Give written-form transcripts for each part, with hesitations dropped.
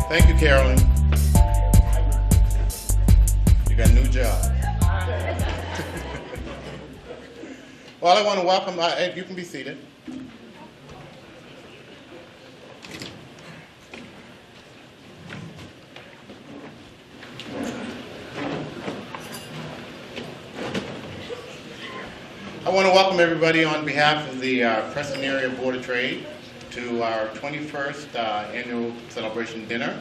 Thank you, Carolyn. You got a new job. Well, I want to welcome, you can be seated. I want to welcome everybody on behalf of the Preston Area Board of Trade to our 21st annual celebration dinner.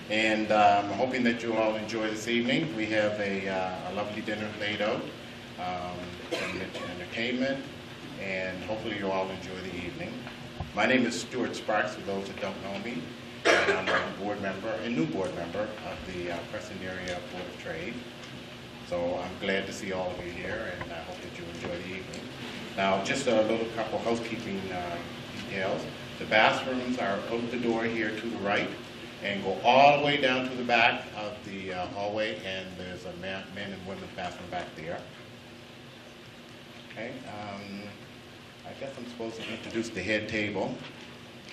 And I'm hoping that you all enjoy this evening. We have a lovely dinner laid out, some entertainment, and hopefully you all enjoy the evening. My name is Stewart Sparks, for those that don't know me, and I'm a board member, a new board member of the Preston Area Board of Trade. So I'm glad to see all of you here, and I hope that you enjoy the evening. Now, just a little couple housekeeping details. The bathrooms are out the door here to the right, and go all the way down to the back of the hallway, and there's a men and women's bathroom back there. Okay, I guess I'm supposed to introduce the head table,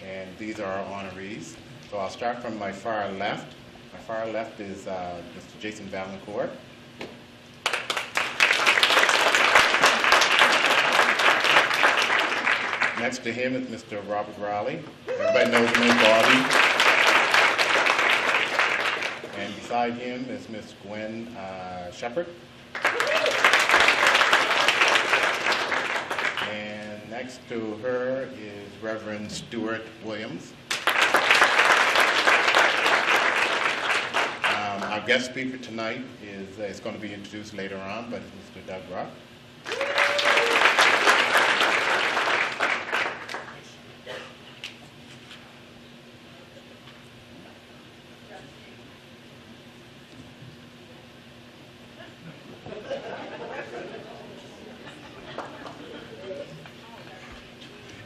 and these are our honorees. So I'll start from my far left. My far left is Mr. Jason Vaillancourt. Next to him is Mr. Robert Raleigh. Everybody knows him as Bobby. And beside him is Miss Gwen Shepard. And next to her is Reverend Stewart Williams. Our guest speaker tonight is going to be introduced later on, but it's Mr. Doug Ruck.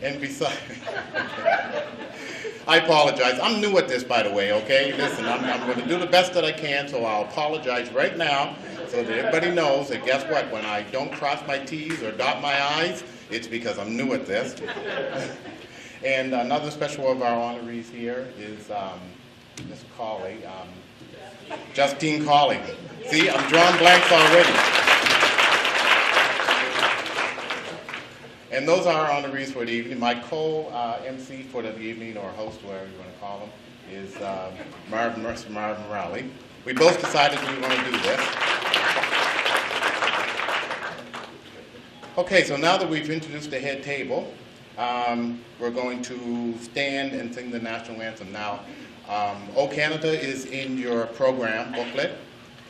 And beside, I apologize. I'm new at this, by the way, okay? Listen, I'm going to do the best that I can, so I'll apologize right now so that everybody knows that guess what? When I don't cross my T's or dot my I's, it's because I'm new at this. And another special of our honorees here is Ms. Colley, Justine Colley. See, I'm drawing blanks already. And those are our honorees for the evening. My co-MC for the evening, or host, whatever you want to call him, is Marvin Raleigh. We both decided we were going to do this. Okay, so now that we've introduced the head table, we're going to stand and sing the national anthem. Now, O Canada is in your program booklet,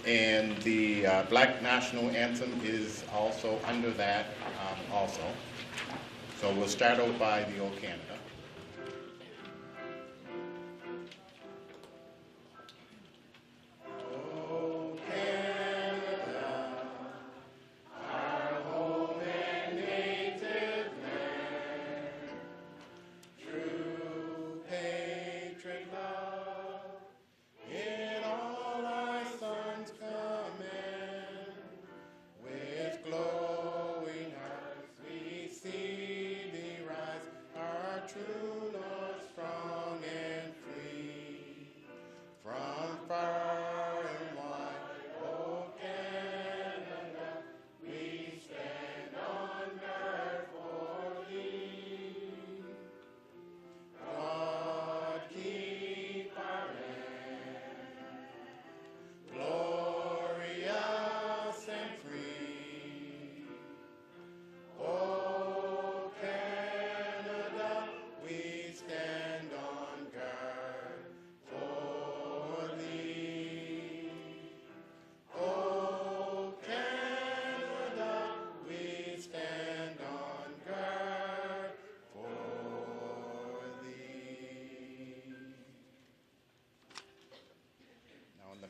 and the Black National Anthem is also under that also. So we'll start out by the Old Canada.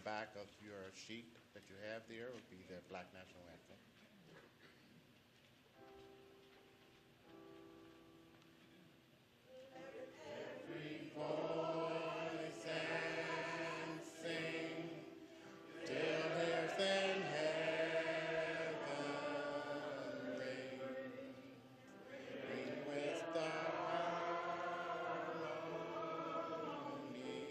Back of your sheet that you have there would be the Black National Anthem. Every voice and sing till earth and heaven ring with the harmonies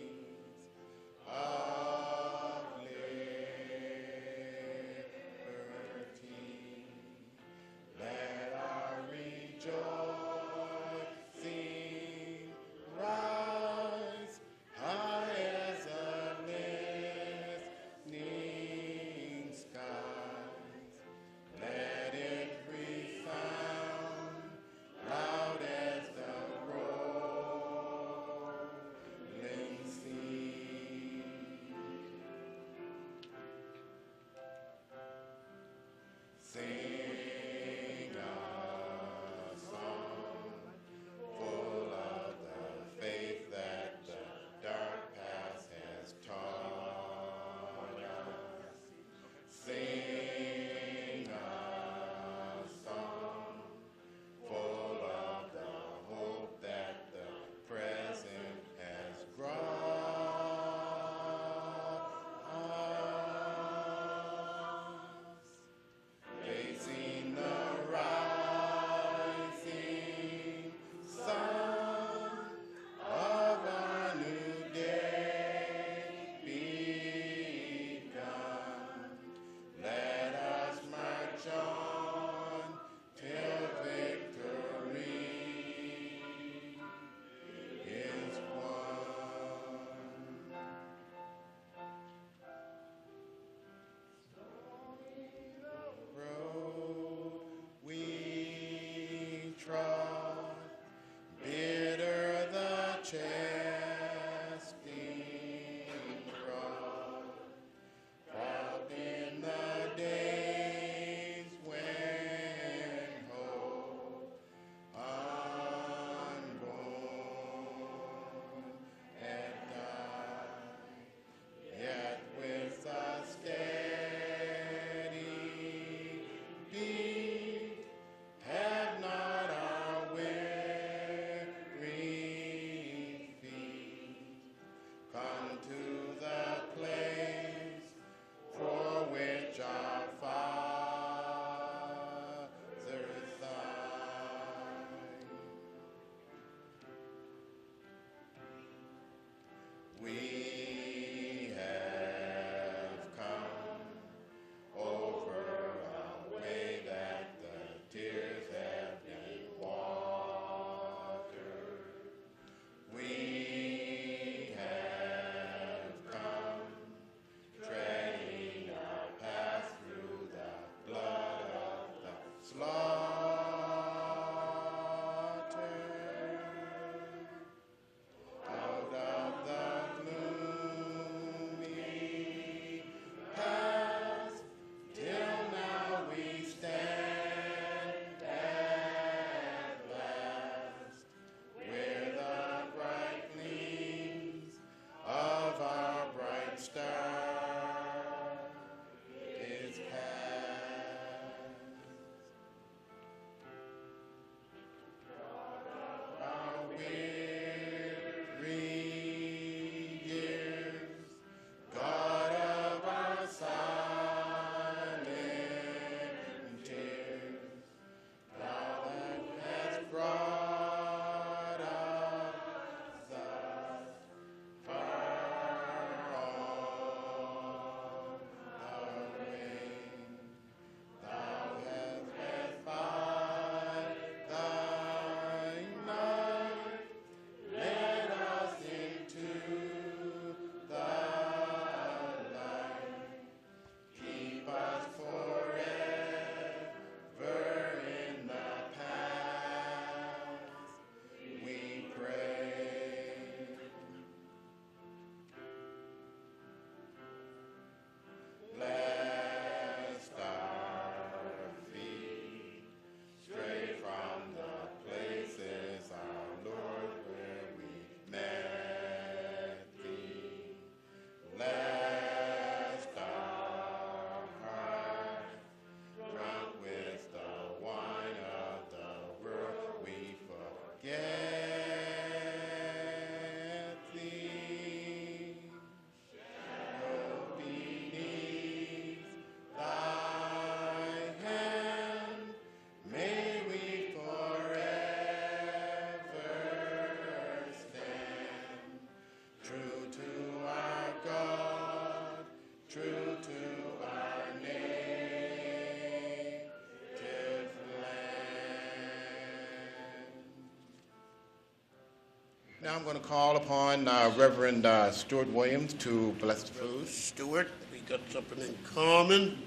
Now I'm going to call upon Reverend Stewart Williams to bless the food. Stewart, we got something in common.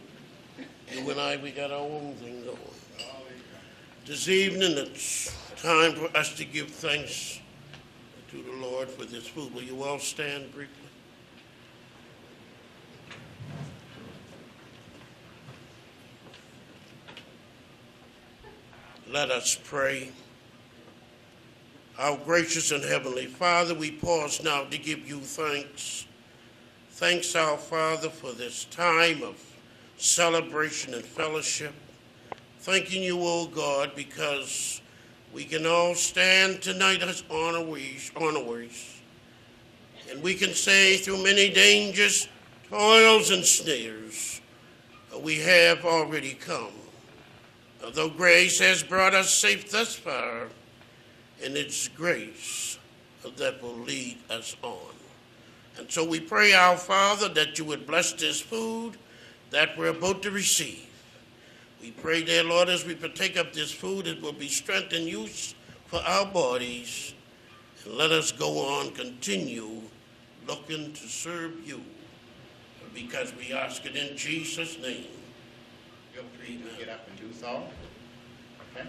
You and I, we got our own thing going. This evening, it's time for us to give thanks to the Lord for this food. Will you all stand briefly? Let us pray. Our gracious and heavenly Father, we pause now to give you thanks. Thanks, our Father, for this time of celebration and fellowship. Thanking you, O God, because we can all stand tonight as honorees, and we can say through many dangers, toils, and snares, we have already come. Although grace has brought us safe thus far, and it's grace that will lead us on. And so we pray, our Father, that you would bless this food that we're about to receive. We pray, dear Lord, as we partake of this food, it will be strength and use for our bodies. And let us go on, continue looking to serve you, because we ask it in Jesus' name. Feel free to get up and do so. Okay.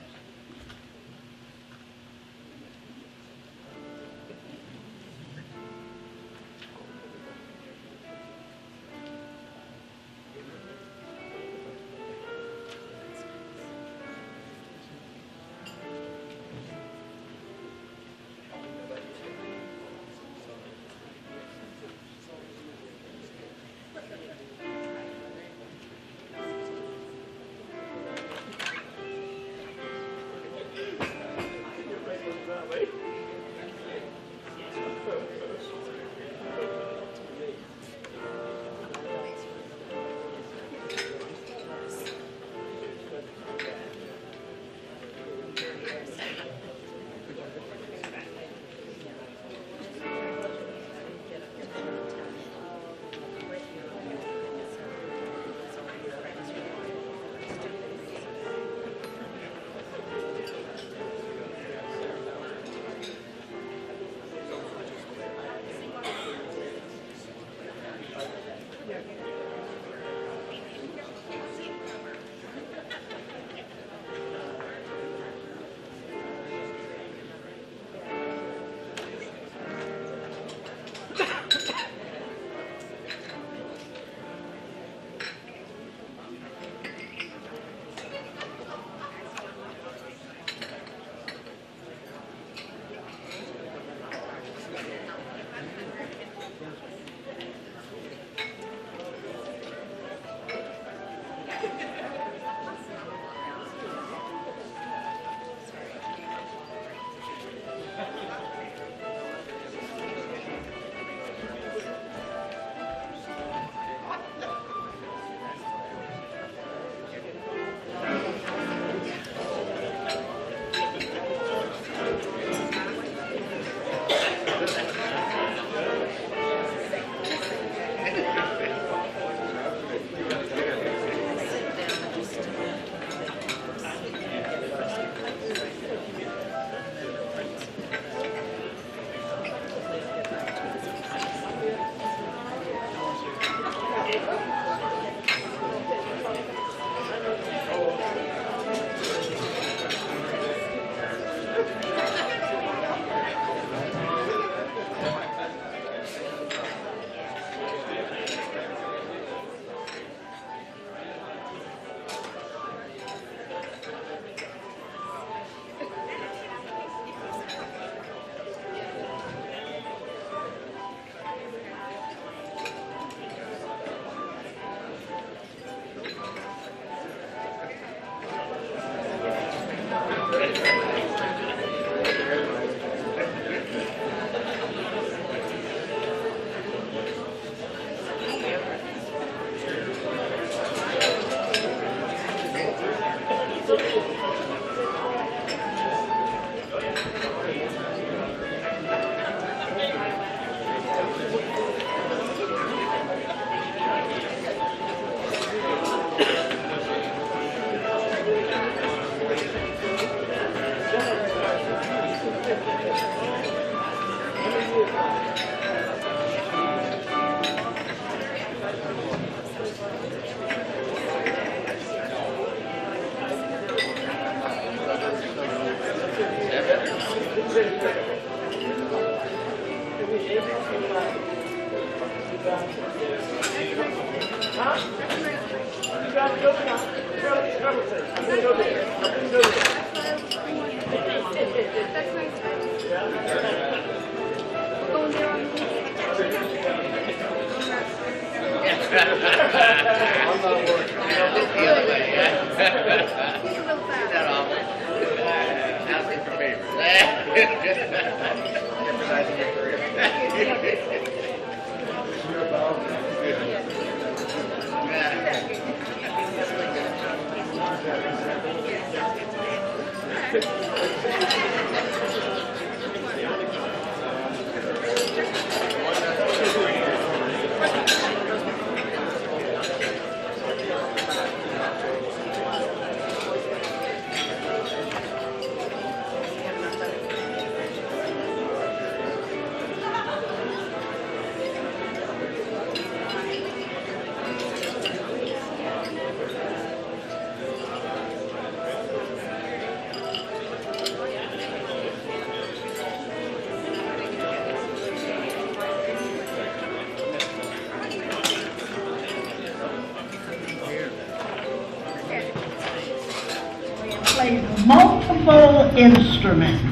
Multiple instruments.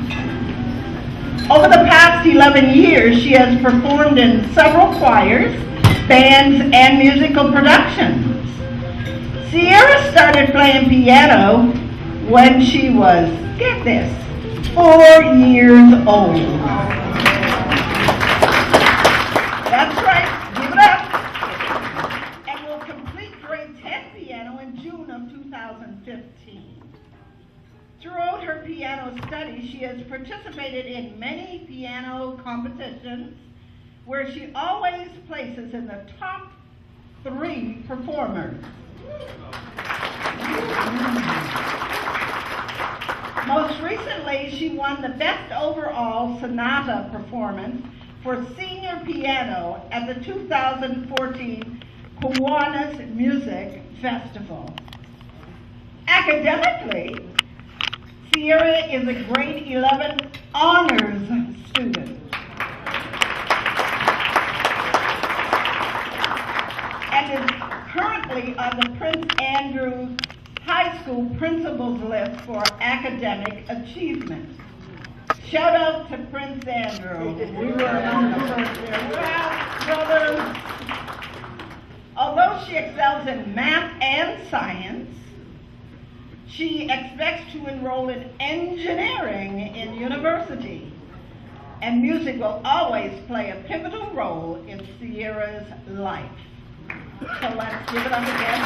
Over the past 11 years, she has performed in several choirs, bands, and musical productions. Sierra started playing piano when she was, get this, 4 years old. That's right, give it up. And will complete grade 10 piano in June of 2015. Throughout her piano studies, she has participated in many piano competitions where she always places in the top 3 performers. Most recently, she won the Best Overall Sonata Performance for Senior Piano at the 2014 Kiwanis Music Festival. Academically, Sierra is a grade 11 honors student. And is currently on the Prince Andrew High School principal's list for academic achievement. Shout out to Prince Andrew. We were among the first year. Well, brothers, although she excels in math and science, she expects to enroll in engineering in university, and music will always play a pivotal role in Sierra's life. So let's give it up again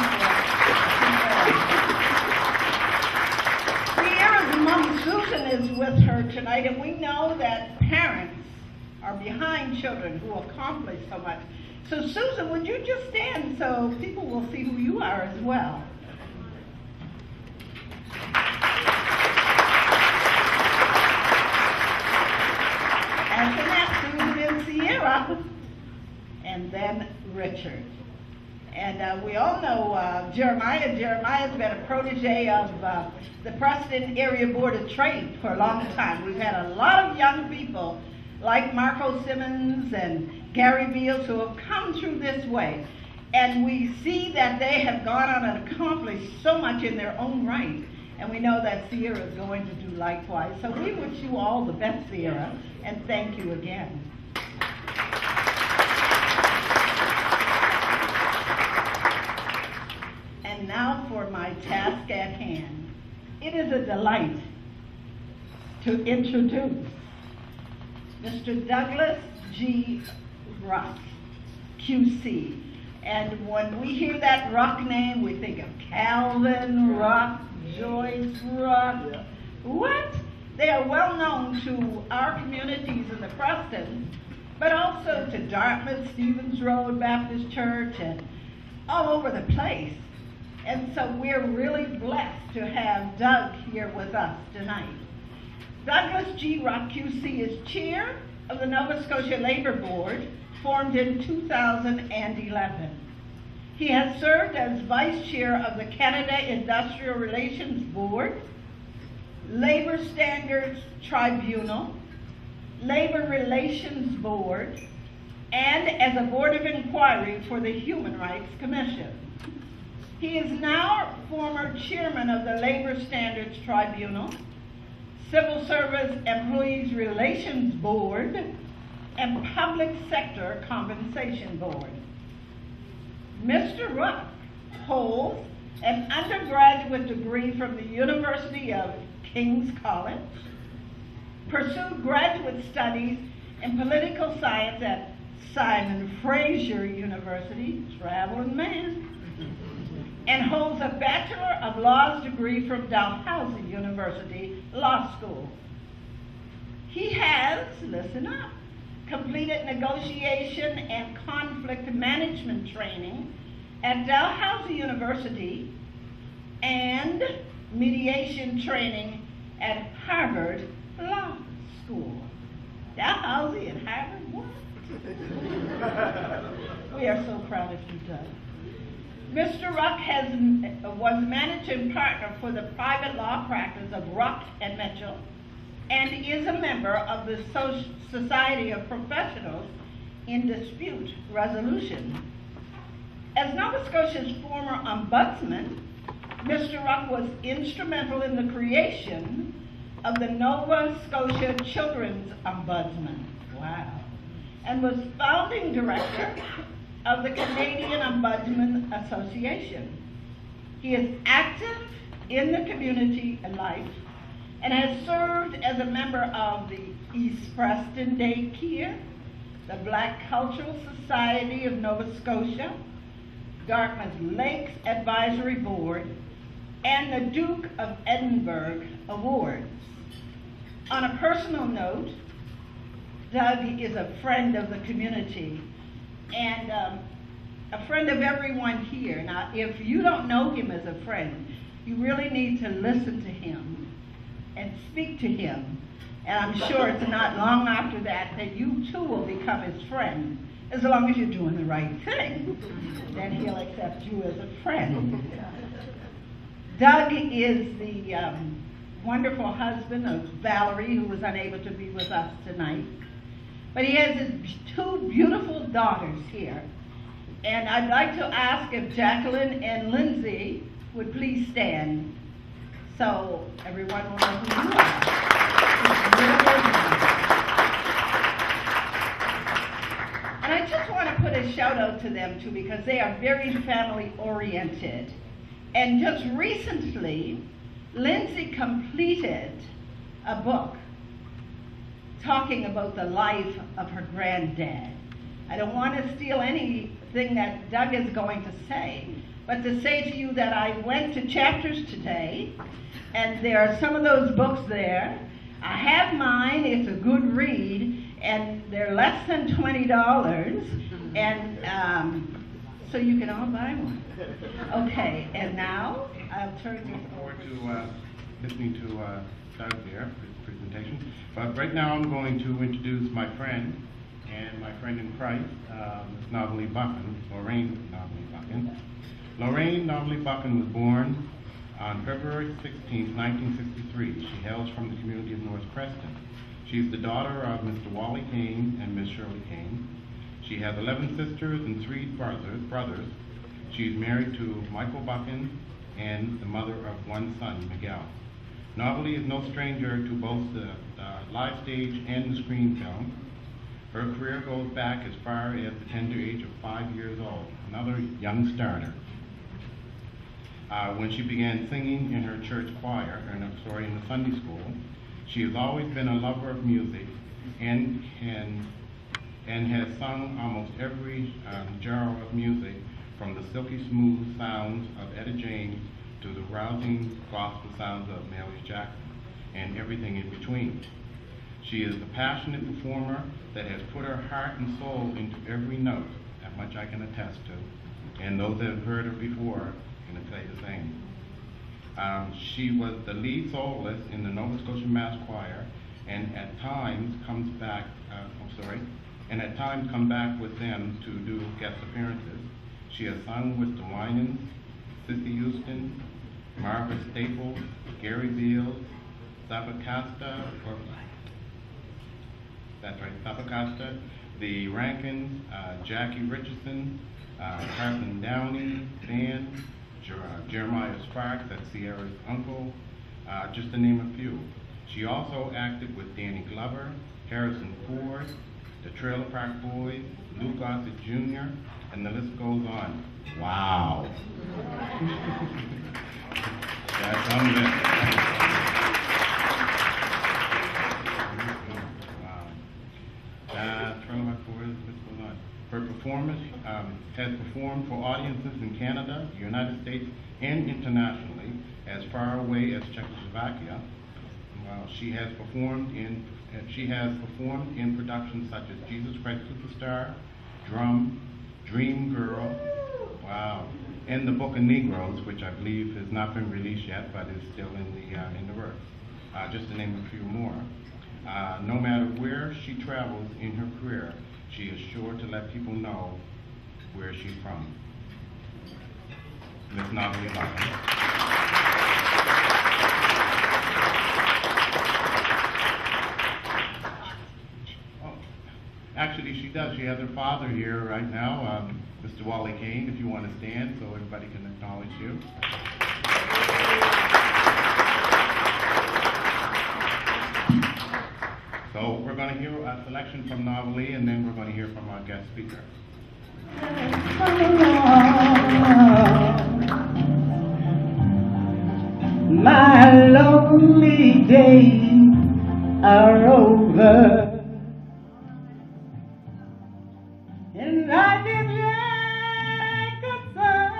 for Sierra's mom, Susan, is with her tonight, and we know that parents are behind children who accomplish so much. So Susan, would you just stand so people will see who you are as well? After that, Susan and Sierra, and then Richard. And we all know Jeremiah. Jeremiah's been a protege of the Preston Area Board of Trade for a long time. We've had a lot of young people like Marco Simmons and Gary Beals who have come through this way. And we see that they have gone on and accomplished so much in their own right. And we know that Sierra is going to do likewise. So we wish you all the best, Sierra, and thank you again. And now for my task at hand. It is a delight to introduce Mr. Douglas G. Ruck, QC. And when we hear that Ruck name, we think of Calvin Ruck, Joyce Ruck. Yeah. What? They are well known to our communities in the Preston, but also to Dartmouth, Stevens Road Baptist Church, and all over the place. And so we're really blessed to have Doug here with us tonight. Douglas G. Ruck, QC, is chair of the Nova Scotia Labor Board, formed in 2011. He has served as vice chair of the Canada Industrial Relations Board, Labor Standards Tribunal, Labor Relations Board, and as a board of inquiry for the Human Rights Commission. He is now former chairman of the Labor Standards Tribunal, Civil Service Employees Relations Board, and Public Sector Compensation Board. Mr. Ruck holds an undergraduate degree from the University of King's College, pursued graduate studies in political science at Simon Fraser University, traveling man, and holds a Bachelor of Laws degree from Dalhousie University Law School. He has, listen up, completed negotiation and conflict management training at Dalhousie University and mediation training at Harvard Law School. Dalhousie and Harvard, what? We are so proud of you, Doug. Mr. Ruck was managing partner for the private law practice of Ruck and Mitchell and is a member of the Society of Professionals in Dispute Resolution. As Nova Scotia's former ombudsman, Mr. Ruck was instrumental in the creation of the Nova Scotia Children's Ombudsman. Wow. And was founding director of the Canadian Ombudsman Association. He is active in the community life and has served as a member of the East Preston Daycare, the Black Cultural Society of Nova Scotia, Dartmouth Lakes Advisory Board, and the Duke of Edinburgh Awards. On a personal note, Doug is a friend of the community and a friend of everyone here. Now, if you don't know him as a friend, you really need to listen to him and speak to him. And I'm sure it's not long after that you too will become his friend, as long as you're doing the right thing. Then he'll accept you as a friend. Doug is the wonderful husband of Valerie, who was unable to be with us tonight. But he has his two beautiful daughters here. And I'd like to ask if Jacqueline and Lindsay would please stand so everyone will know who you are. And I just want to put a shout out to them too, because they are very family oriented. And just recently, Lindsay completed a book talking about the life of her granddad. I don't want to steal anything that Doug is going to say, but to say to you that I went to Chapters today, and there are some of those books there. I have mine, it's a good read, and they're less than $20, and so you can all buy one. Okay, and now I'll turn you forward to listening to Doug there for his presentation. But right now I'm going to introduce my friend and my friend in Christ, Ms. Novelly Buchan, Lorraine Novelly Buchan. Lorraine Novelly Buchan was born on February 16, 1963. She hails from the community of North Preston. She is the daughter of Mr. Wally Cain and Ms. Shirley Cain. She has 11 sisters and 3 brothers. She is married to Michael Buchan and the mother of 1 son, Miguel. Novelly is no stranger to both the live stage and the screen film. Her career goes back as far as the tender age of 5 years old, another young starter. When she began singing in her church choir, in the Sunday school, she has always been a lover of music and has sung almost every genre of music, from the silky smooth sounds of Etta James to the rousing gospel sounds of Mahalia Jackson, and everything in between. She is a passionate performer that has put her heart and soul into every note, that much I can attest to, and those that have heard her before can say the same. She was the lead soloist in the Nova Scotia Mass Choir, and at times comes back with them to do guest appearances. She has sung with the Winans, Sissy Houston, Margaret Staples, Gary Beals, Sabakasta, that's right, Sapacosta, the Rankins, Jackie Richardson, Carson Downey, Dan, Jeremiah Sparks, that's Sierra's uncle, just to name a few. She also acted with Danny Glover, Harrison Ford, the Trailer Park Boys, Lou Gossett Jr., and the list goes on. Wow. That's unlimited. Wow. Trailer Park Boys, list goes on. Her performance has performed for audiences in Canada, the United States, and internationally, as far away as Czechoslovakia. She has performed in productions such as Jesus Christ Superstar, Drum, Dream Girl, wow, and the Book of Negroes, which I believe has not been released yet, but is still in the works. Just to name a few more. No matter where she travels in her career, she is sure to let people know where she's from. Miss Natalie Locke. Actually, she does. She has her father here right now, Mr. Wally Cain, if you want to stand so everybody can acknowledge you. So we're going to hear a selection from Natalie, and then we're going to hear from our guest speaker. My lonely days are over. And I did like a song.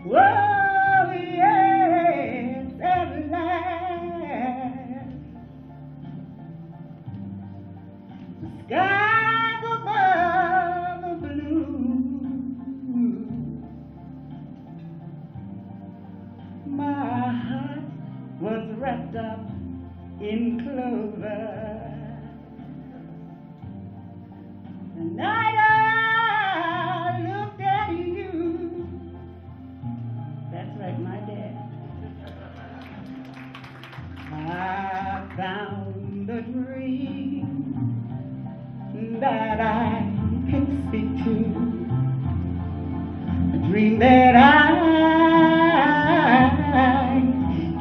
Whoa, yes, at last. The skies above are blue. My heart was wrapped up in clover. The night I looked at you, that's right, my dad, I found a dream that I can speak to, a dream that I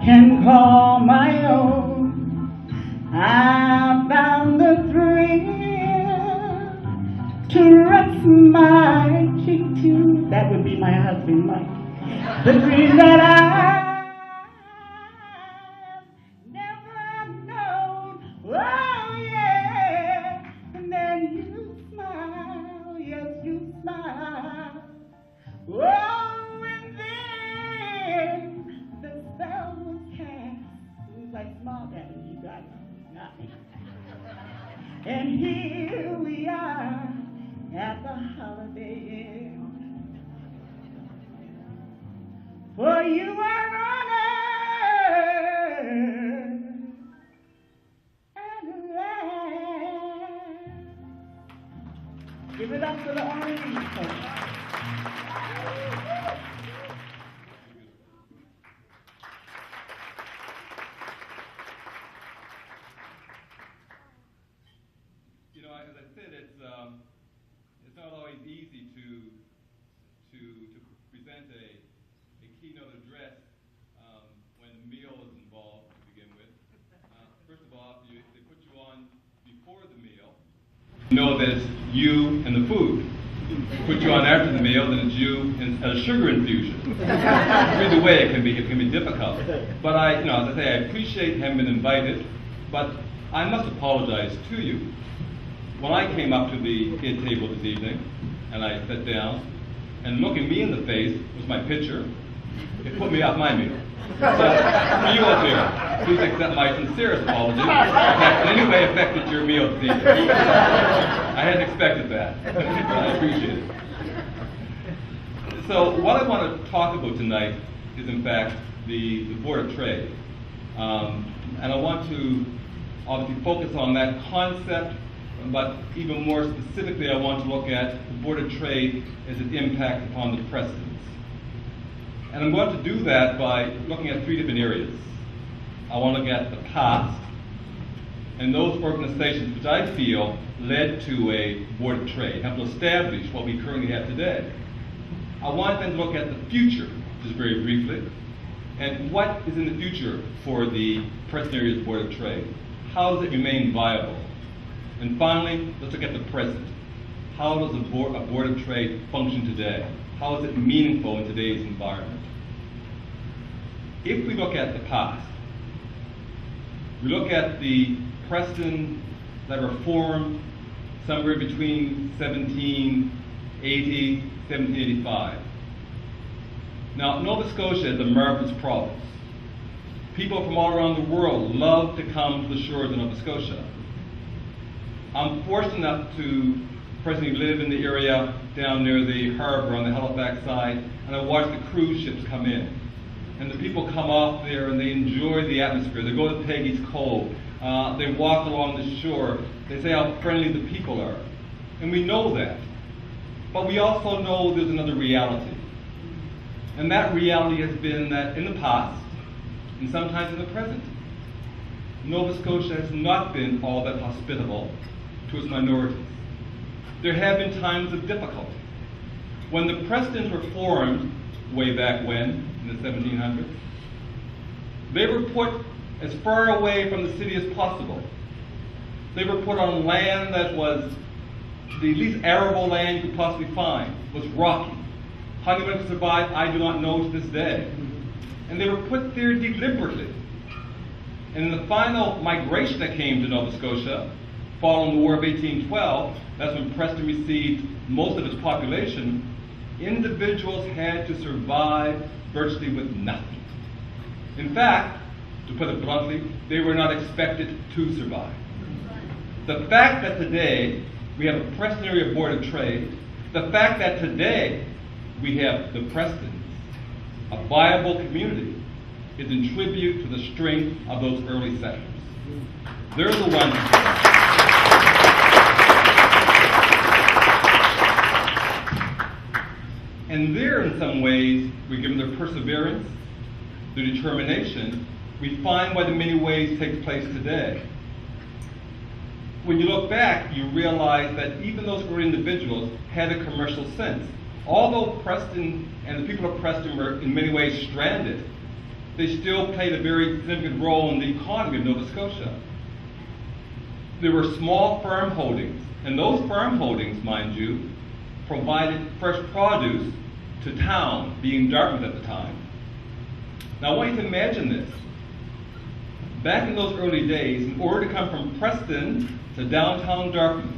can call my own. I found the thrill to rest my cheek to. That would be my husband, Mike. The dream that I've never known. Oh, yeah. And then you smile, yes, you smile. Oh, and then the spell was cast. It was like small daddy, you guys. And here we are at the Holiday Inn. For you are honored at last. Give it up for the honorary folks. As I said, it's not always easy to present a keynote address when a meal is involved to begin with. First of all, if they put you on before the meal, you know that it's you and the food. Put you on after the meal, then it's you and a sugar infusion. Either way, it can be difficult. But as I say, I appreciate having been invited, but I must apologize to you. When I came up to the kid table this evening, and I sat down, and looking me in the face was my pitcher, it put me off my meal. So, for you up here, please accept my sincerest apology if that in any way affected your meal this evening. I hadn't expected that, but I appreciate it. So, what I want to talk about tonight is, in fact, the Board of Trade. And I want to obviously focus on that concept, but even more specifically, I want to look at the Board of Trade as its impact upon the Prestons. And I'm going to do that by looking at three different areas. I want to look at the past and those organizations which I feel led to a Board of Trade, have to establish what we currently have today. I want then to look at the future, just very briefly, and what is in the future for the Preston Area's Board of Trade. How does it remain viable? And finally, let's look at the present. How does a Board of Trade function today? How is it meaningful in today's environment? If we look at the past, we look at the Preston that were formed somewhere between 1780, 1785. Now, Nova Scotia is a marvelous province. People from all around the world love to come to the shores of Nova Scotia. I'm fortunate enough to personally live in the area down near the harbor on the Halifax side, and I watch the cruise ships come in. And the people come off there and they enjoy the atmosphere. They go to Peggy's Cove. They walk along the shore. They say how friendly the people are. And we know that. But we also know there's another reality. And that reality has been that in the past, and sometimes in the present, Nova Scotia has not been all that hospitable to its minorities. There have been times of difficulty. When the Prestons were formed, way back when, in the 1700s, they were put as far away from the city as possible. They were put on land that was the least arable land you could possibly find, was rocky. How they went to survive, I do not know to this day. And they were put there deliberately. And in the final migration that came to Nova Scotia, following the War of 1812, that's when Preston received most of its population, individuals had to survive virtually with nothing. In fact, to put it bluntly, they were not expected to survive. The fact that today we have a Preston Area Board of Trade, the fact that today we have the Prestons, a viable community, is in tribute to the strength of those early settlers. They're the ones. And there, in some ways, we're given their perseverance, their determination, we find why the many ways takes place today. When you look back, you realize that even those early individuals had a commercial sense. Although Preston and the people of Preston were in many ways stranded, they still played a very significant role in the economy of Nova Scotia. There were small farm holdings, and those farm holdings, mind you, provided fresh produce to town, being Dartmouth at the time. Now I want you to imagine this. Back in those early days, in order to come from Preston to downtown Dartmouth,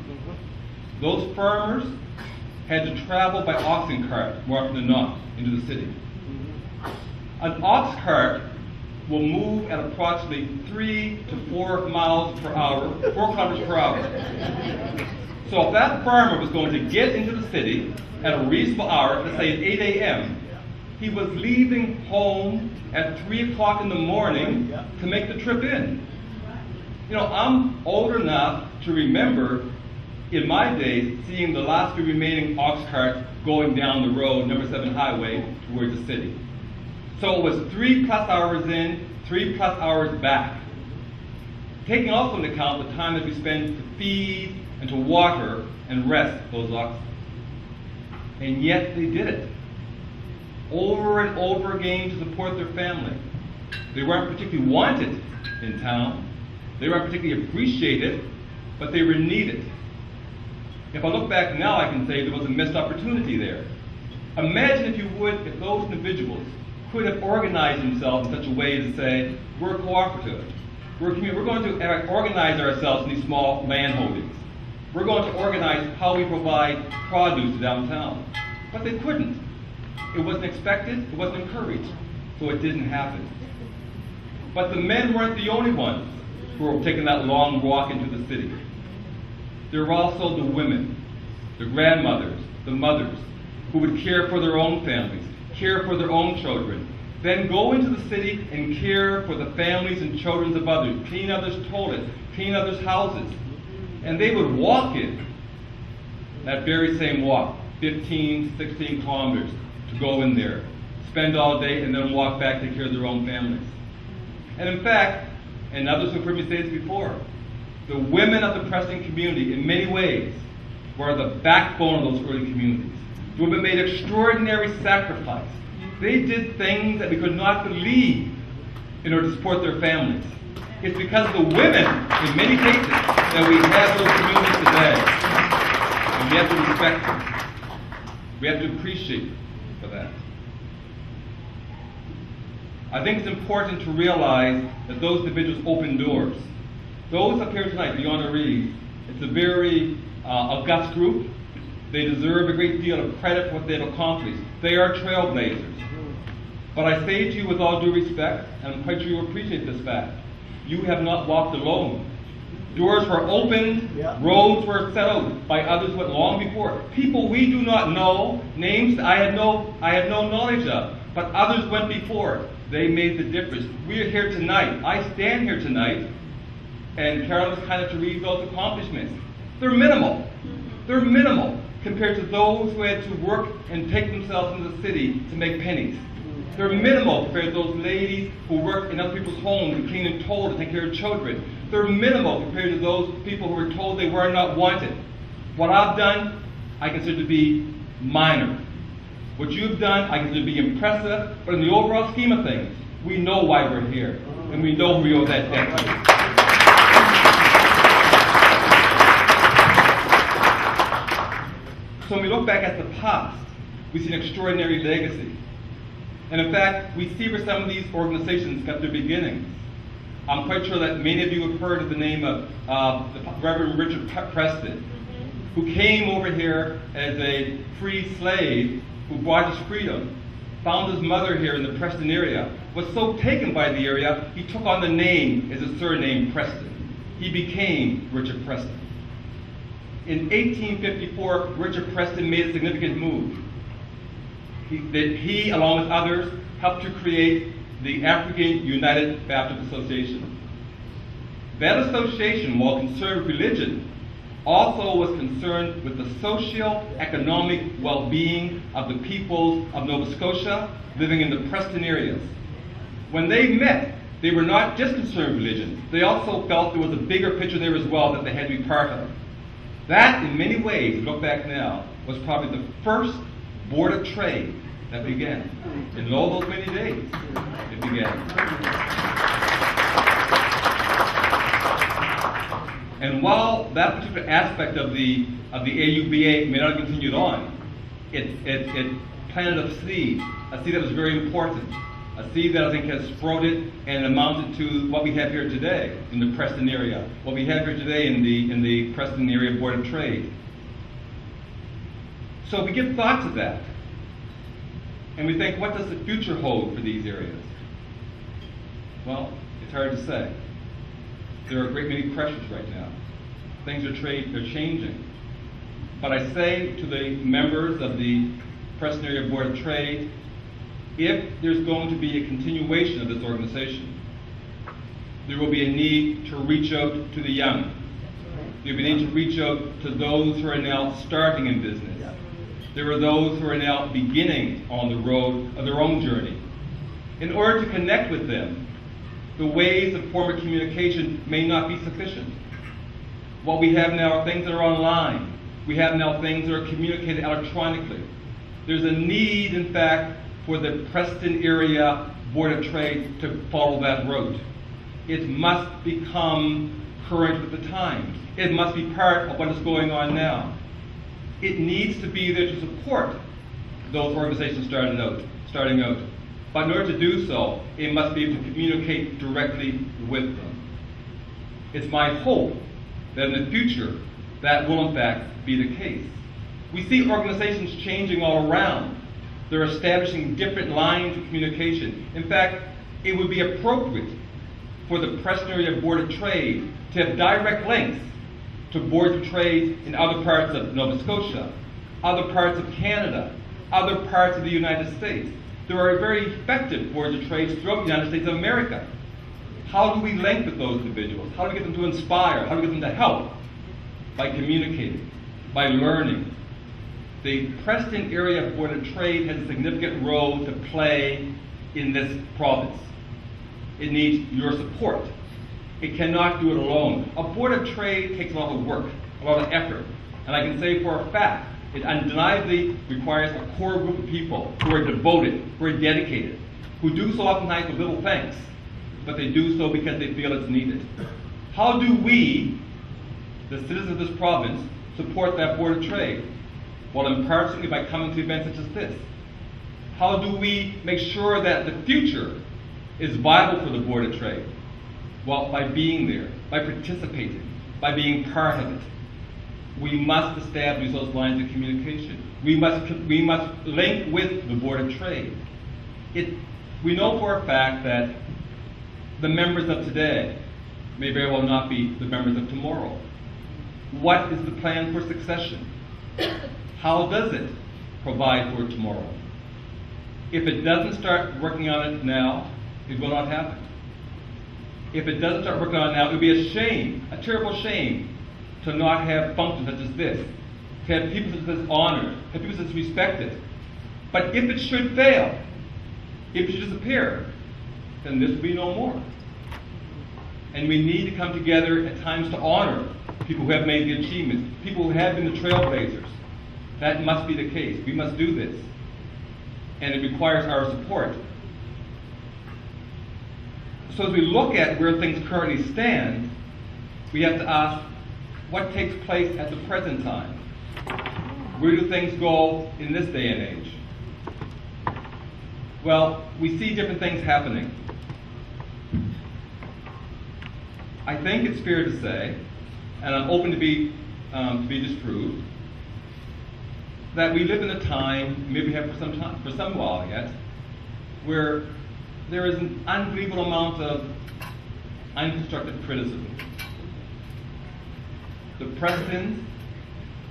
those farmers had to travel by oxen cart more often than not into the city. An ox cart will move at approximately 3 to 4 miles per hour, 4 kilometers per hour. So if that farmer was going to get into the city at a reasonable hour, let's say at 8 a.m., he was leaving home at 3 o'clock in the morning to make the trip in. You know, I'm old enough to remember in my days seeing the last few remaining ox carts going down the road, number 7 highway, towards the city. So it was 3+ hours in, 3+ hours back. Taking also into account the time that we spend to feed and to water and rest those oxen. And yet they did it. Over and over again to support their family. They weren't particularly wanted in town. They weren't particularly appreciated, but they were needed. If I look back now, I can say there was a missed opportunity there. Imagine, if you would, if those individuals could have organized themselves in such a way to say, we're cooperative. We're going to organize ourselves in these small land holdings. We're going to organize how we provide produce to downtown. But they couldn't. It wasn't expected, it wasn't encouraged, so it didn't happen. But the men weren't the only ones who were taking that long walk into the city. There were also the women, the grandmothers, the mothers, who would care for their own families, care for their own children, then go into the city and care for the families and children of others, clean others' toilets, clean others' houses. And they would walk in that very same walk, 15, 16 kilometers, to go in there, spend all day, and then walk back to take care of their own families. And in fact, and others who have heard me say this before, the women of the Preston community, in many ways, were the backbone of those early communities. The women made extraordinary sacrifice. They did things that we could not believe in order to support their families. It's because of the women, in many cases, that we have those communities today. And we have to respect them. We have to appreciate them for that. I think it's important to realize that those individuals open doors. Those up here tonight, the honorees, it's a very august group. They deserve a great deal of credit for what they've accomplished. They are trailblazers. But I say to you with all due respect, and I'm quite sure you appreciate this fact, you have not walked alone. Doors were opened, roads were set out by others who went long before. People we do not know, names I had no knowledge of, but others went before. They made the difference. We are here tonight. I stand here tonight, and Carol is kind of to read those accomplishments. They're minimal. They're minimal compared to those who had to work and take themselves into the city to make pennies. They're minimal compared to those ladies who work in other people's homes and clean and told to take care of children. They're minimal compared to those people who were told they were not wanted. What I've done, I consider to be minor. What you've done, I consider to be impressive, but in the overall scheme of things, we know why we're here, and we know who we owe that debt to. So when we look back at the past, we see an extraordinary legacy. And in fact, we see where some of these organizations got their beginnings. I'm quite sure that many of you have heard of the name of the Reverend Richard Preston, who came over here as a free slave who brought his freedom, found his mother here in the Preston area, was so taken by the area, he took on the name as his surname, Preston. He became Richard Preston. In 1854, Richard Preston made a significant move. He, along with others, helped to create the African United Baptist Association. That association, while concerned with religion, also was concerned with the socio-economic well-being of the peoples of Nova Scotia living in the Preston areas. When they met, they were not just concerned with religion. They also felt there was a bigger picture there as well that they had to be part of. That, in many ways, if you look back now, was probably the first Board of Trade that began. In all those many days, it began. And while that particular aspect of the AUBA may not have continued on, it planted a seed that was very important, a seed that I think has sprouted and amounted to what we have here today in the Preston area, what we have here today in the Preston area Board of Trade. So we give thought to that, and we think, what does the future hold for these areas? Well, it's hard to say. There are a great many pressures right now. Things are changing. But I say to the members of the Preston Area Board of Trade, if there's going to be a continuation of this organization, there will be a need to reach out to the young. There will be a need to reach out to those who are now starting in business. There are those who are now beginning on the road of their own journey. In order to connect with them, the ways of former communication may not be sufficient. What we have now are things that are online. We have now things that are communicated electronically. There's a need, in fact, for the Preston Area Board of Trade to follow that route. It must become current with the times. It must be part of what is going on now. It needs to be there to support those organizations starting out. But in order to do so, it must be able to communicate directly with them. It's my hope that in the future, that will in fact be the case. We see organizations changing all around. They're establishing different lines of communication. In fact, it would be appropriate for the Preston Area Board of Trade to have direct links to boards of trade in other parts of Nova Scotia, other parts of Canada, other parts of the United States. There are very effective boards of trade throughout the United States of America. How do we link with those individuals? How do we get them to inspire? How do we get them to help? By communicating, by learning. The Preston Area Board of Trade has a significant role to play in this province. It needs your support. It cannot do it alone. A board of trade takes a lot of work, a lot of effort. And I can say for a fact, it undeniably requires a core group of people who are devoted, who are dedicated, who do so oftentimes with little thanks, but they do so because they feel it's needed. How do we, the citizens of this province, support that board of trade? Well, in part, simply by coming to events such as this. How do we make sure that the future is viable for the board of trade? Well, by being there, by participating, by being part of it. We must establish those lines of communication. We must link with the Board of Trade. We know for a fact that the members of today may very well not be the members of tomorrow. What is the plan for succession? How does it provide for tomorrow? If it doesn't start working on it now, it will not happen. If it doesn't start working on it now, it will be a shame, a terrible shame, to not have functions such as this, to have people such as honored, have people such as respected. But if it should fail, if it should disappear, then this will be no more. And we need to come together at times to honor people who have made the achievements, people who have been the trailblazers. That must be the case. We must do this. And it requires our support. So as we look at where things currently stand, we have to ask, what takes place at the present time? Where do things go in this day and age? Well, we see different things happening. I think it's fair to say, and I'm open to be disproved, that we live in a time, maybe we have for some while yet, where there is an unbelievable amount of unconstructive criticism. The Preston,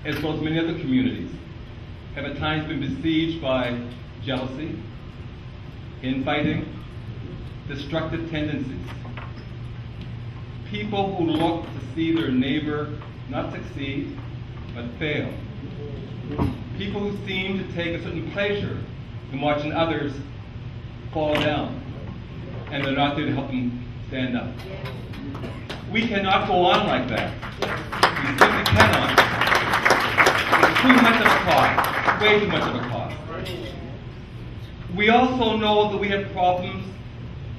as well as many other communities, have at times been besieged by jealousy, infighting, destructive tendencies. People who look to see their neighbor not succeed, but fail. People who seem to take a certain pleasure in watching others fall down, and they're not there to help them stand up. We cannot go on like that. We simply cannot. It's too much of a cost, way too much of a cost. We also know that we have problems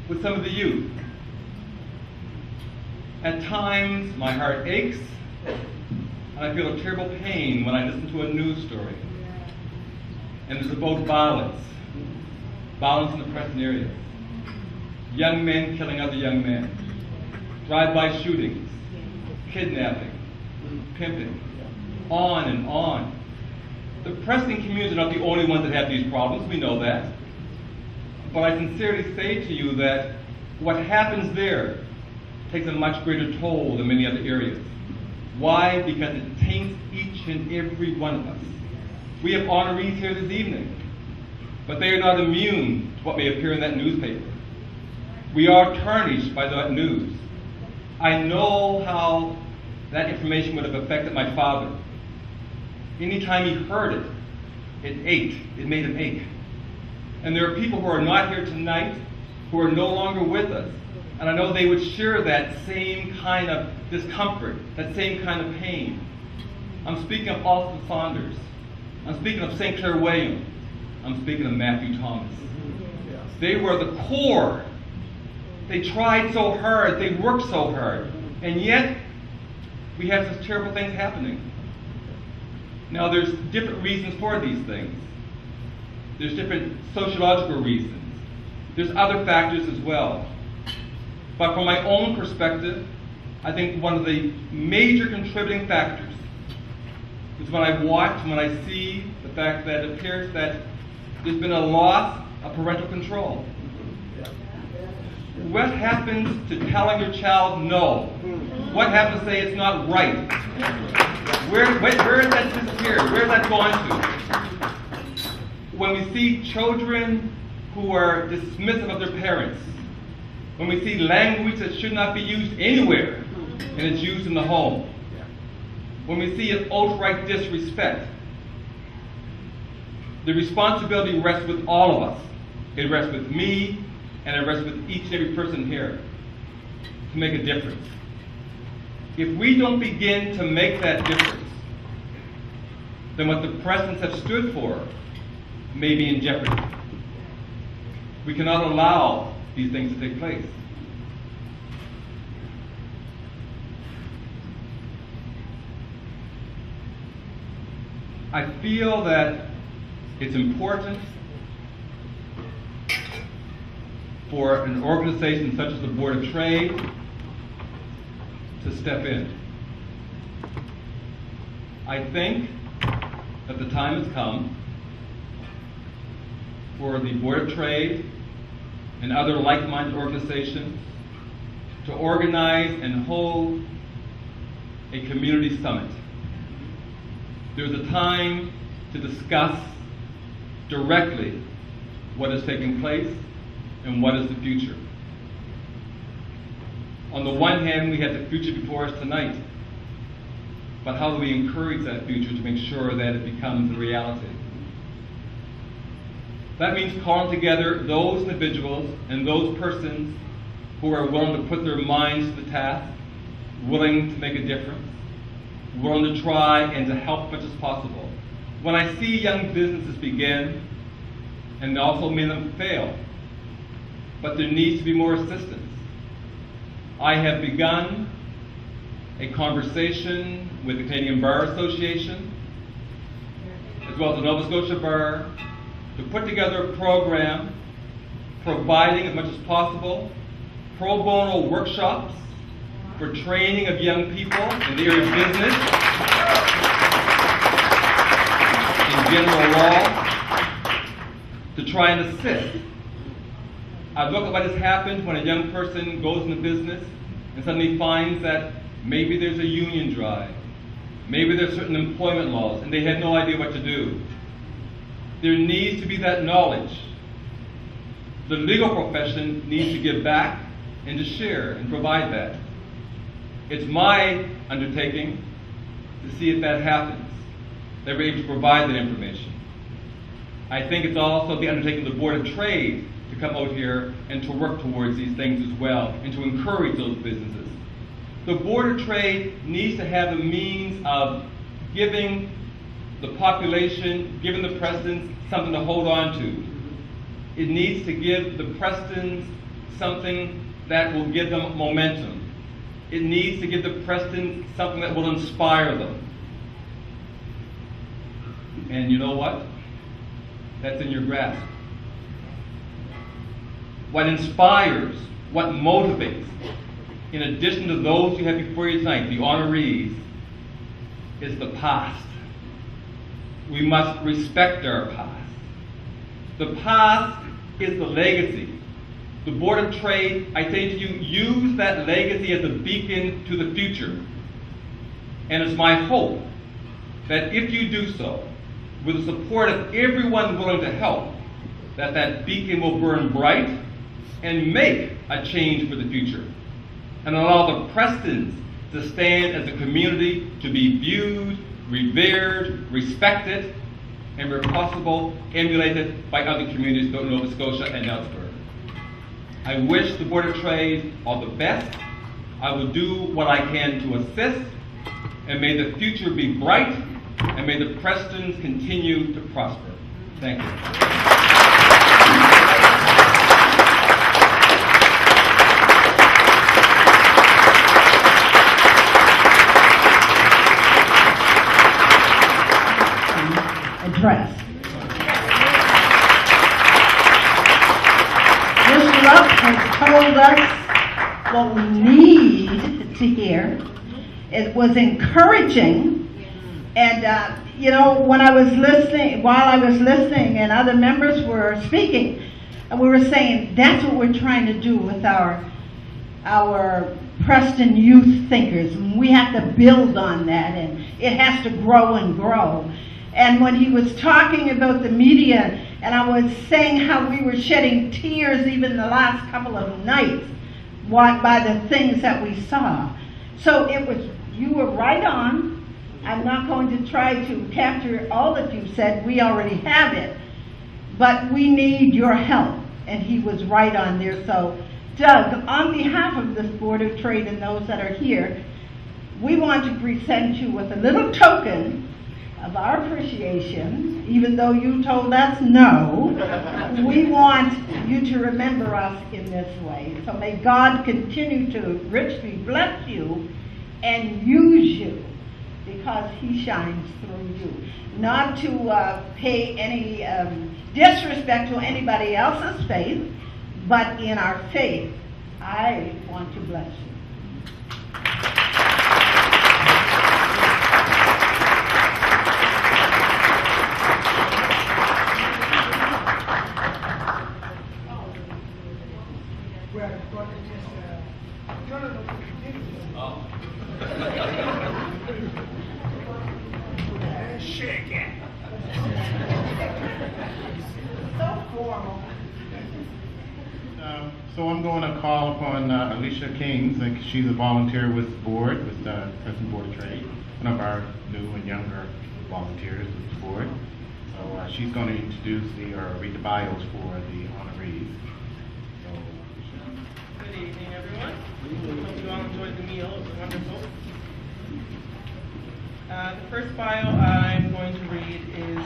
with some of the youth. At times, my heart aches, and I feel a terrible pain when I listen to a news story. And it's about violence in the Preston area. Young men killing other young men. Drive-by shootings, kidnapping, pimping, on and on. The Preston communities are not the only ones that have these problems, we know that. But I sincerely say to you that what happens there takes a much greater toll than many other areas. Why? Because it taints each and every one of us. We have honorees here this evening, but they are not immune to what may appear in that newspaper. We are tarnished by that news. I know how that information would have affected my father. Anytime he heard it, it ached. It made him ache. And there are people who are not here tonight, who are no longer with us. And I know they would share that same kind of discomfort, that same kind of pain. I'm speaking of Alston Saunders. I'm speaking of St. Clair Williams. I'm speaking of Matthew Thomas. They were the core. They tried so hard, they worked so hard, and yet we have such terrible things happening. Now there's different reasons for these things. There's different sociological reasons. There's other factors as well. But from my own perspective, I think one of the major contributing factors is when I watch, when I see the fact that it appears that there's been a loss of parental control. What happens to telling your child no? What happens to say it's not right? Where has that disappeared? Where has that gone to? When we see children who are dismissive of their parents, when we see language that should not be used anywhere and it's used in the home, when we see an outright disrespect, the responsibility rests with all of us. It rests with me, and it rests with each and every person here. to make a difference. If we don't begin to make that difference, then what the Prestons have stood for may be in jeopardy. We cannot allow these things to take place. I feel that it's important for an organization such as the Board of Trade to step in. I think that the time has come for the Board of Trade and other like-minded organizations to organize and hold a community summit. There's a time to discuss directly what is taking place and what is the future. On the one hand, we have the future before us tonight, but how do we encourage that future to make sure that it becomes a reality? That means calling together those individuals and those persons who are willing to put their minds to the task, willing to make a difference, willing to try and to help as much as possible. When I see young businesses begin, and also many of them fail, but there needs to be more assistance. I have begun a conversation with the Canadian Bar Association, as well as the Nova Scotia Bar, to put together a program providing as much as possible pro bono workshops for training of young people in the area of business, in general law, to try and assist. I look at what has happened when a young person goes into business and suddenly finds that maybe there's a union drive, maybe there's certain employment laws, and they have no idea what to do. There needs to be that knowledge. The legal profession needs to give back and to share and provide that. It's my undertaking to see if that happens, that we're able to provide that information. I think it's also the undertaking of the Board of Trade to come out here and to work towards these things as well, and to encourage those businesses. The Board of Trade needs to have a means of giving the population, giving the Prestons something to hold on to. It needs to give the Prestons something that will give them momentum. It needs to give the Prestons something that will inspire them. And you know what? That's in your grasp. What inspires, what motivates, in addition to those you have before you tonight, the honorees, is the past. We must respect our past. The past is the legacy. The Board of Trade, I say to you, use that legacy as a beacon to the future. And it's my hope that if you do so, with the support of everyone willing to help, that that beacon will burn bright and make a change for the future, and allow the Prestons to stand as a community to be viewed, revered, respected, and where possible, emulated by other communities throughout Nova Scotia and elsewhere. I wish the Board of Trade all the best. I will do what I can to assist, and may the future be bright, and may the Prestons continue to prosper. Thank you. Address. Ms. Ruck has told us what we need to hear. It was encouraging, and you know, when I was listening, while I was listening, and other members were speaking, and we were saying that's what we're trying to do with our Preston youth thinkers. We have to build on that, and it has to grow and grow. And when he was talking about the media, and I was saying how we were shedding tears even the last couple of nights by the things that we saw. So it was, you were right on. I'm not going to try to capture all that you said. We already have it. But we need your help. And he was right on there. So Doug, on behalf of this Board of Trade and those that are here, we want to present you with a little token of our appreciation, even though you told us no. We want you to remember us in this way. So may God continue to richly bless you and use you, because he shines through you. Not to pay any disrespect to anybody else's faith, but in our faith, I want to bless you. So I'm going to call upon Alicia Kings. She's a volunteer with the board, with the Preston Board of Trade, one of our new and younger volunteers with the board. So she's going to introduce or read the bios for the honorees. So, Alicia. Good evening, everyone. Hope you all enjoyed the meal. It was wonderful. The first bio I'm going to read is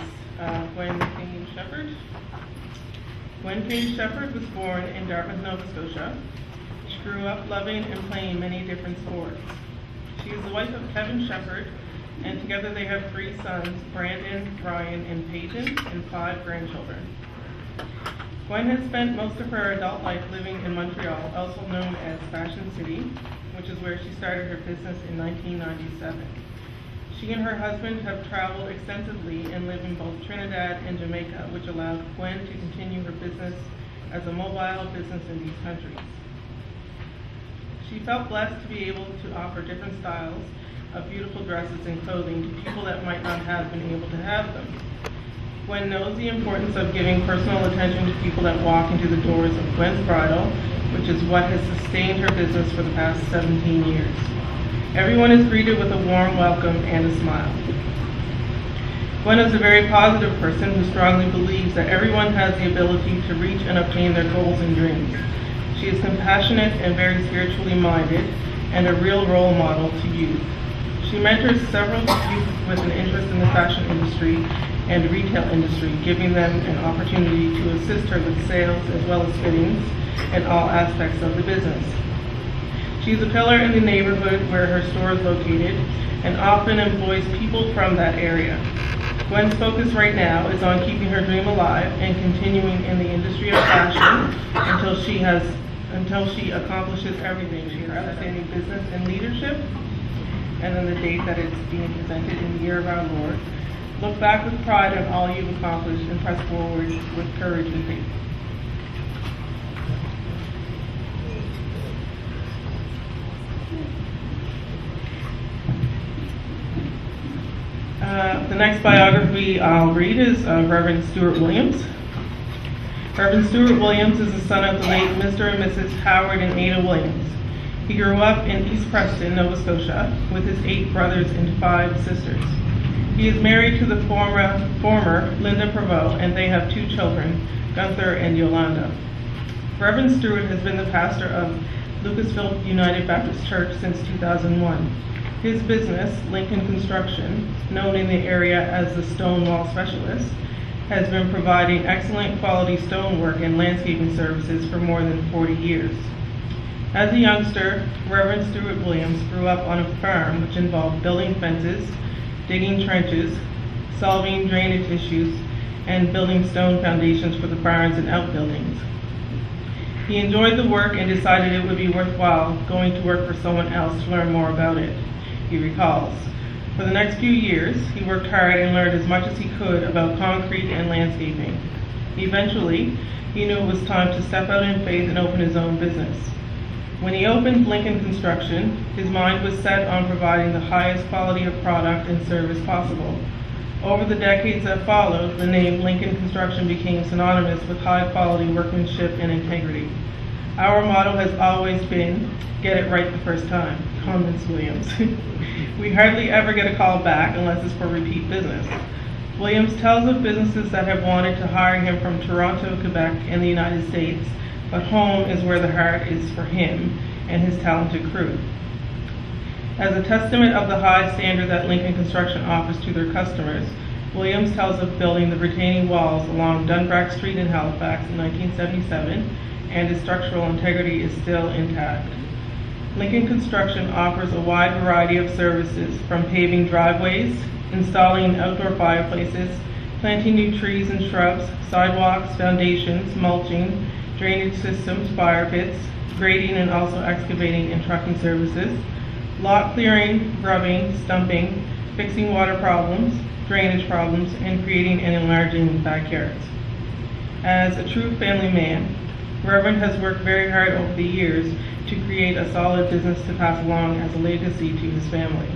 Gwen Cain-Shepard. Gwen Cain-Shepard was born in Dartmouth, Nova Scotia. She grew up loving and playing many different sports. She is the wife of Kevin Shepard, and together they have 3 sons, Brandon, Ryan, and Peyton, and 5 grandchildren. Gwen has spent most of her adult life living in Montreal, also known as Fashion City, which is where she started her business in 1997. She and her husband have traveled extensively and live in both Trinidad and Jamaica, which allows Gwen to continue her business as a mobile business in these countries. She felt blessed to be able to offer different styles of beautiful dresses and clothing to people that might not have been able to have them. Gwen knows the importance of giving personal attention to people that walk into the doors of Gwen's Bridal, which is what has sustained her business for the past 17 years. Everyone is greeted with a warm welcome and a smile. Gwen is a very positive person who strongly believes that everyone has the ability to reach and obtain their goals and dreams. She is compassionate and very spiritually minded, and a real role model to youth. She mentors several youth with an interest in the fashion industry and retail industry, giving them an opportunity to assist her with sales as well as fittings and all aspects of the business. She is a pillar in the neighborhood where her store is located and often employs people from that area. Gwen's focus right now is on keeping her dream alive and continuing in the industry of fashion until she accomplishes everything. She has outstanding business and leadership, and then the date that it's being presented in the year of our Lord. Look back with pride on all you've accomplished and press forward with courage and faith. The next biography I'll read is Reverend Stewart Williams. Reverend Stewart Williams is the son of the late Mr. and Mrs. Howard and Ada Williams. He grew up in East Preston, Nova Scotia, with his 8 brothers and 5 sisters. He is married to the former Linda Prevost, and they have 2 children, Gunther and Yolanda. Reverend Stewart has been the pastor of Lucasville United Baptist Church since 2001. His business, Lincoln Construction, known in the area as the Stone Wall Specialist, has been providing excellent quality stonework and landscaping services for more than 40 years. As a youngster, Reverend Stewart Williams grew up on a farm which involved building fences, digging trenches, solving drainage issues, and building stone foundations for the barns and outbuildings. He enjoyed the work and decided it would be worthwhile going to work for someone else to learn more about it. He recalls, for the next few years, he worked hard and learned as much as he could about concrete and landscaping. Eventually, he knew it was time to step out in faith and open his own business. When he opened Lincoln Construction, his mind was set on providing the highest quality of product and service possible. Over the decades that followed, the name Lincoln Construction became synonymous with high-quality workmanship and integrity. Our motto has always been, get it right the first time, comments Williams. We hardly ever get a call back unless it's for repeat business. Williams tells of businesses that have wanted to hire him from Toronto, Quebec, and the United States but home is where the heart is for him and his talented crew. As a testament of the high standard that Lincoln Construction offers to their customers, Williams tells of building the retaining walls along Dunbrack Street in Halifax in 1977, and his structural integrity is still intact. Lincoln Construction offers a wide variety of services, from paving driveways, installing outdoor fireplaces, planting new trees and shrubs, sidewalks, foundations, mulching, drainage systems, fire pits, grading and also excavating and trucking services, lot clearing, grubbing, stumping, fixing water problems, drainage problems, and creating and enlarging backyards. As a true family man, Reverend has worked very hard over the years to create a solid business to pass along as a legacy to his family.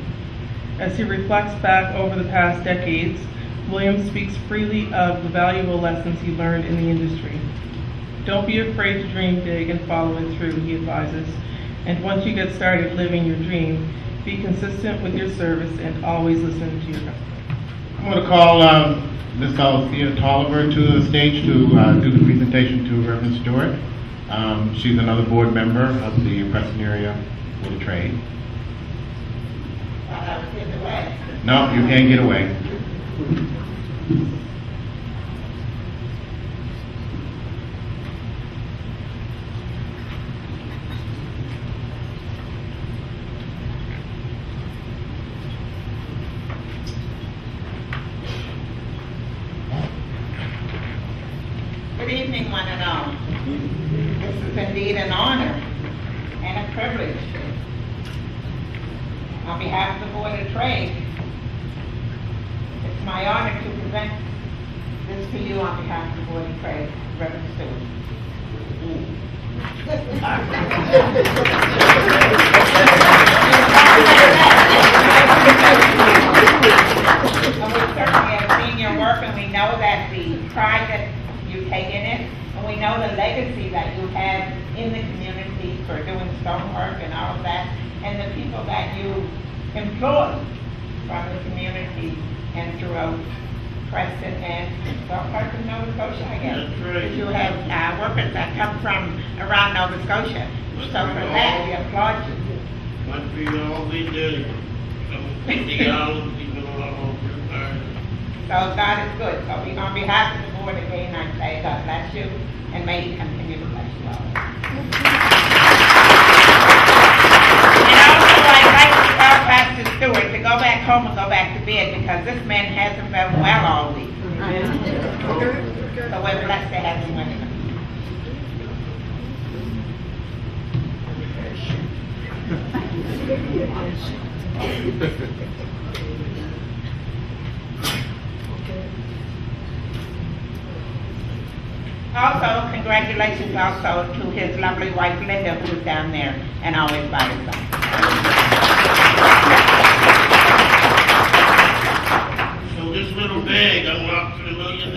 As he reflects back over the past decades, Williams speaks freely of the valuable lessons he learned in the industry. Don't be afraid to dream big and follow it through, he advises. And once you get started living your dream, be consistent with your service and always listen to your customers. I'm going to call Ms. Althea Tolliver to the stage to do the presentation to Reverend Stewart. She's another board member of the Preston Area Board of Trade. No, you can't get away. Good evening, one and all. This is indeed an honor and a privilege. On behalf of the Board of Trade, it's my honor to present this to you on behalf of the Board of Trade, Reverend Stewart. And we certainly have seen your work, and we know that the pride that you take in it, and we know the legacy that you have in the community for doing stonework and all of that, and the people that you employ from the community and throughout Preston and well, parts of Nova Scotia, I guess. That's right. You have workers that come from around Nova Scotia. So for that, we applaud you. Must be all we did. Some 50 hours, even all So God is good. So on behalf of the board again, I say God bless you, and may He continue to bless you all. And also, I'd like to tell Pastor Stewart to go back home and go back to bed, because this man hasn't been well all week. So we're blessed to have him with us. Also, congratulations also to his lovely wife Linda, who is down there and always by his side. So this little bag unlocked $1 million.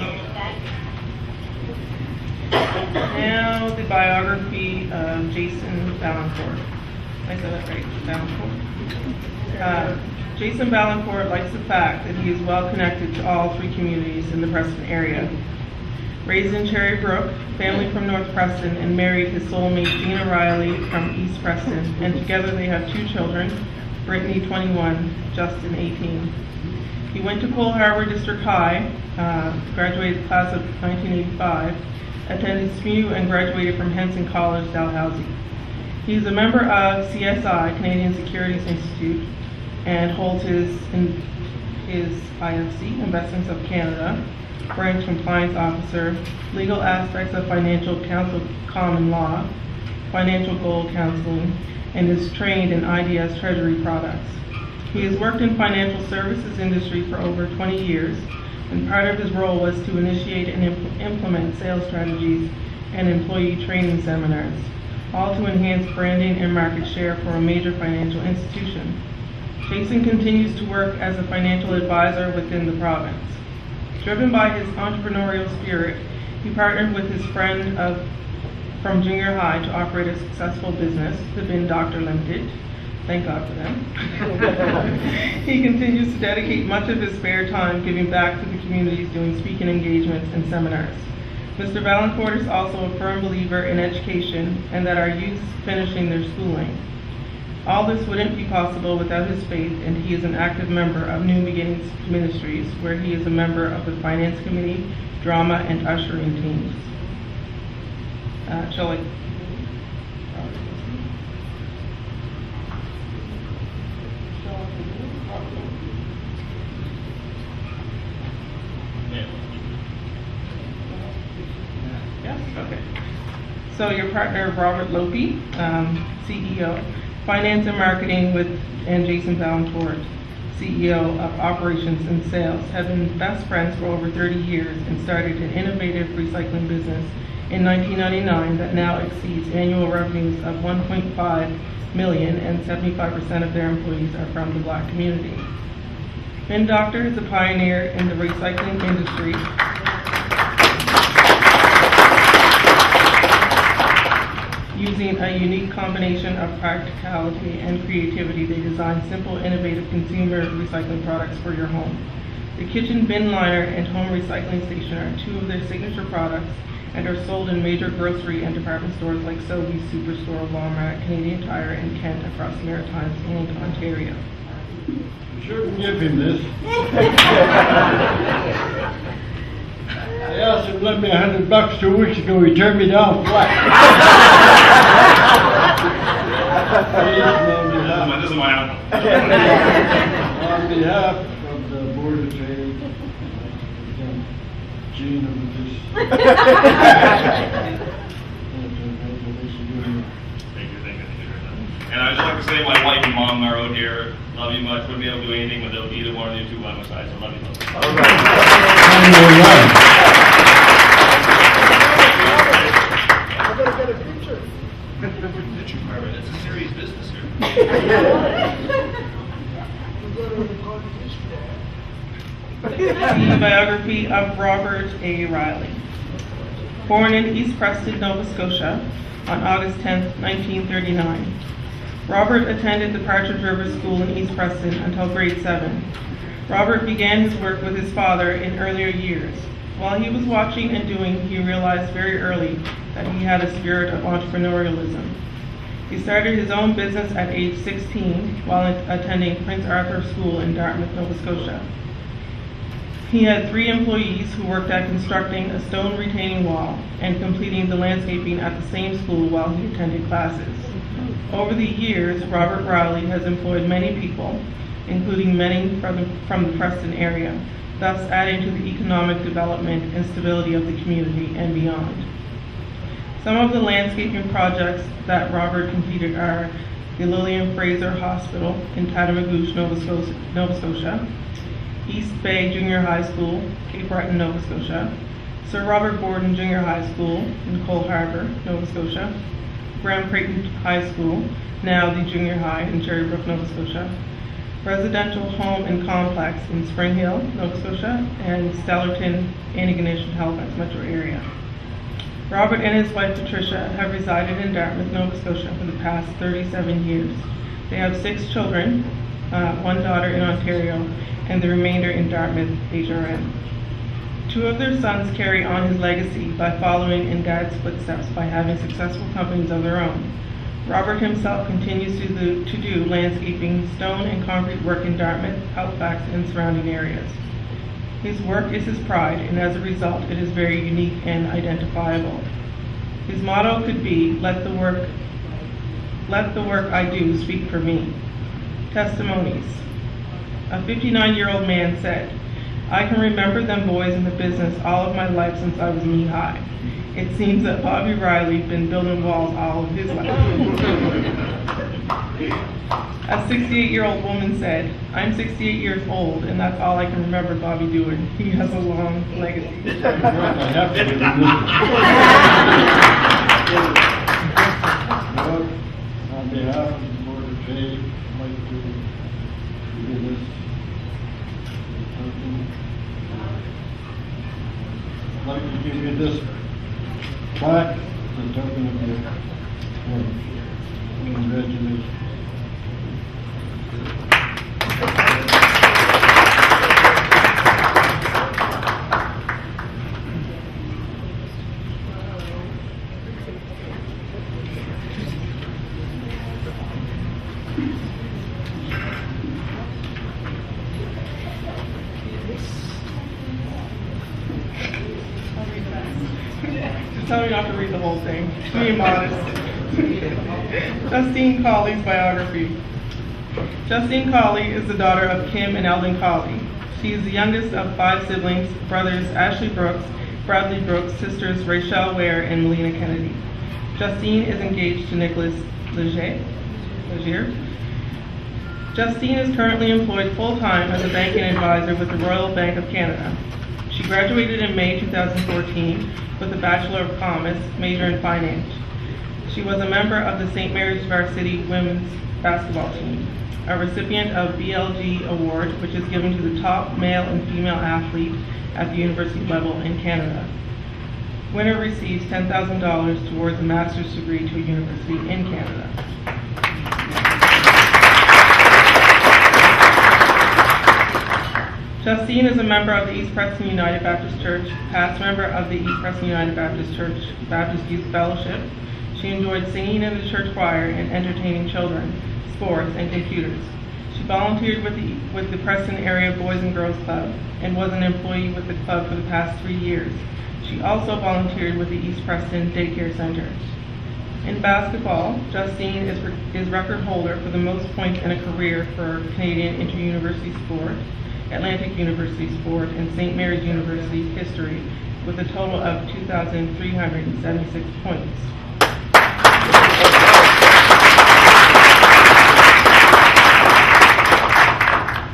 Now the biography of Jason Vaillancourt. I said that right, Vaillancourt. Jason Vaillancourt likes the fact that he is well connected to all three communities in the Preston area. Raised in Cherry Brook, family from North Preston, and married his soulmate Gina Riley from East Preston, and together they have 2 children, Brittany 21, Justin 18. He went to Cole Harbour District High, graduated class of 1985, attended SMU and graduated from Henson College, Dalhousie. He is a member of CSI, Canadian Securities Institute, and holds his IFC, Investments of Canada, branch compliance officer, legal aspects of financial counsel common law, financial goal counseling, and is trained in IDS Treasury products. He has worked in financial services industry for over 20 years, and part of his role was to initiate and implement sales strategies and employee training seminars, all to enhance branding and market share for a major financial institution. Jason continues to work as a financial advisor within the province. Driven by his entrepreneurial spirit, he partnered with his friend from junior high to operate a successful business, the Bin Doctor Limited. Thank God for them. He continues to dedicate much of his spare time giving back to the communities, doing speaking engagements and seminars. Mr. Vaillancourt is also a firm believer in education and that our youth finishing their schooling. All this wouldn't be possible without his faith, and he is an active member of New Beginnings Ministries, where he is a member of the Finance Committee, Drama, and Ushering teams. Shall I? Yes, okay. So your partner, Robert Lopi, CEO, Finance and Marketing and Jason Vaillancourt, CEO of Operations and Sales, have been best friends for over 30 years and started an innovative recycling business in 1999 that now exceeds annual revenues of $1.5 million, and 75% of their employees are from the Black community. Finn Doctor is a pioneer in the recycling industry. Using a unique combination of practicality and creativity, they design simple, innovative consumer recycling products for your home. The kitchen bin liner and home recycling station are two of their signature products and are sold in major grocery and department stores like Sobeys, Superstore, Walmart, Canadian Tire, and Kent across the Maritimes and Ontario. You shouldn't give him this. I asked him to lend me $100 2 weeks ago. He turned me down flat. This is my uncle. On behalf of the Board of Trade, Gene of this. Thank you. And I'd just like to say my wife and mom are out here. Love you much. Wouldn't be able to do anything without either one of you two by my side, so love you both. All right. It's a serious business here. The biography of Robert A. Riley. Born in East Preston, Nova Scotia on August 10, 1939. Robert attended the Partridge River School in East Preston until grade 7. Robert began his work with his father in earlier years. While he was watching and doing, he realized very early that he had a spirit of entrepreneurialism. He started his own business at age 16 while attending Prince Arthur School in Dartmouth, Nova Scotia. He had 3 employees who worked at constructing a stone retaining wall and completing the landscaping at the same school while he attended classes. Over the years, Robert Riley has employed many people, including many from the Preston area, thus adding to the economic development and stability of the community and beyond. Some of the landscaping projects that Robert completed are the Lillian Fraser Hospital in Tatamagouche, Nova Scotia, East Bay Junior High School, Cape Breton, Nova Scotia, Sir Robert Borden Junior High School in Cole Harbour, Nova Scotia, Graham Creighton High School, now the Junior High in Cherrybrook, Nova Scotia, Residential Home and Complex in Spring Hill, Nova Scotia, and Stellarton, Antigonish, and Halifax metro area. Robert and his wife Patricia have resided in Dartmouth, Nova Scotia for the past 37 years. They have 6 children, 1 daughter in Ontario, and the remainder in Dartmouth, HRM. 2 of their sons carry on his legacy by following in Dad's footsteps by having successful companies of their own. Robert himself continues to do landscaping, stone and concrete work in Dartmouth, Halifax, and surrounding areas. His work is his pride, and as a result, it is very unique and identifiable. His motto could be, let the work I do speak for me. Testimonies. A 59-year-old man said, I can remember them boys in the business all of my life since I was knee-high. It seems that Bobby Riley's been building walls all of his life. A 68-year-old woman said, I'm 68 years old, and that's all I can remember Bobby doing. He has a long legacy. I have to give him this. On behalf of the Board of Trade, I'd like to give this. I'd like to give you this plaque, the token of your work. Congratulations. Tell me not to read the whole thing. Being modest. Justine Colley's biography. Justine Colley is the daughter of Kim and Eldon Colley. She is the youngest of 5 siblings, brothers Ashley Brooks, Bradley Brooks, sisters Rachel Ware and Melina Kennedy. Justine is engaged to Nicholas Legier. Justine is currently employed full-time as a banking advisor with the Royal Bank of Canada. She graduated in May 2014 with a Bachelor of Commerce, major in finance. She was a member of the St. Mary's Varsity women's basketball team, a recipient of BLG Award, which is given to the top male and female athlete at the university level in Canada. Winner receives $10,000 towards a master's degree to a university in Canada. Justine is a member of the East Preston United Baptist Church, past member of the East Preston United Baptist Church Baptist Youth Fellowship. She enjoyed singing in the church choir and entertaining children, sports, and computers. She volunteered with the Preston Area Boys and Girls Club and was an employee with the club for the past 3 years. She also volunteered with the East Preston Daycare Center. In basketball, Justine is record holder for the most points in a career for Canadian Inter-University Sport, Atlantic University Sport, and St. Mary's University history with a total of 2,376 points.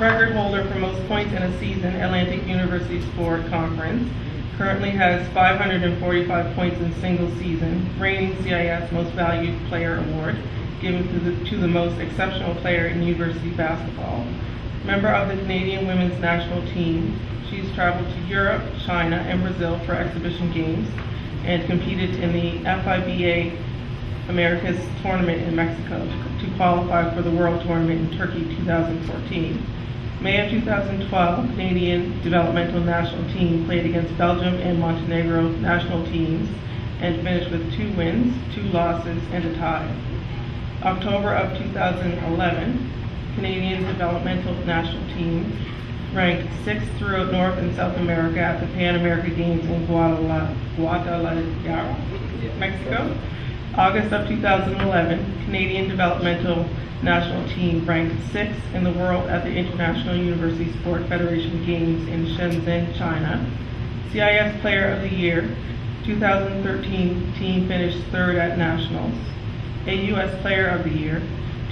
Record holder for most points in a season, Atlantic University Sport Conference, currently has 545 points in single season, reigning CIS Most Valued Player Award, given to the most exceptional player in university basketball. Member of the Canadian Women's National Team, she's traveled to Europe, China, and Brazil for exhibition games, and competed in the FIBA Americas Tournament in Mexico to qualify for the World Tournament in Turkey 2014. May of 2012, Canadian Developmental National Team played against Belgium and Montenegro national teams and finished with 2 wins, 2 losses, and a tie. October of 2011, Canadian Developmental National Team ranked 6th throughout North and South America at the Pan American Games in Guadalajara, Mexico. August of 2011, Canadian Developmental National Team ranked 6th in the world at the International University Sport Federation Games in Shenzhen, China. CIS Player of the Year, 2013 team finished 3rd at Nationals. AUS Player of the Year,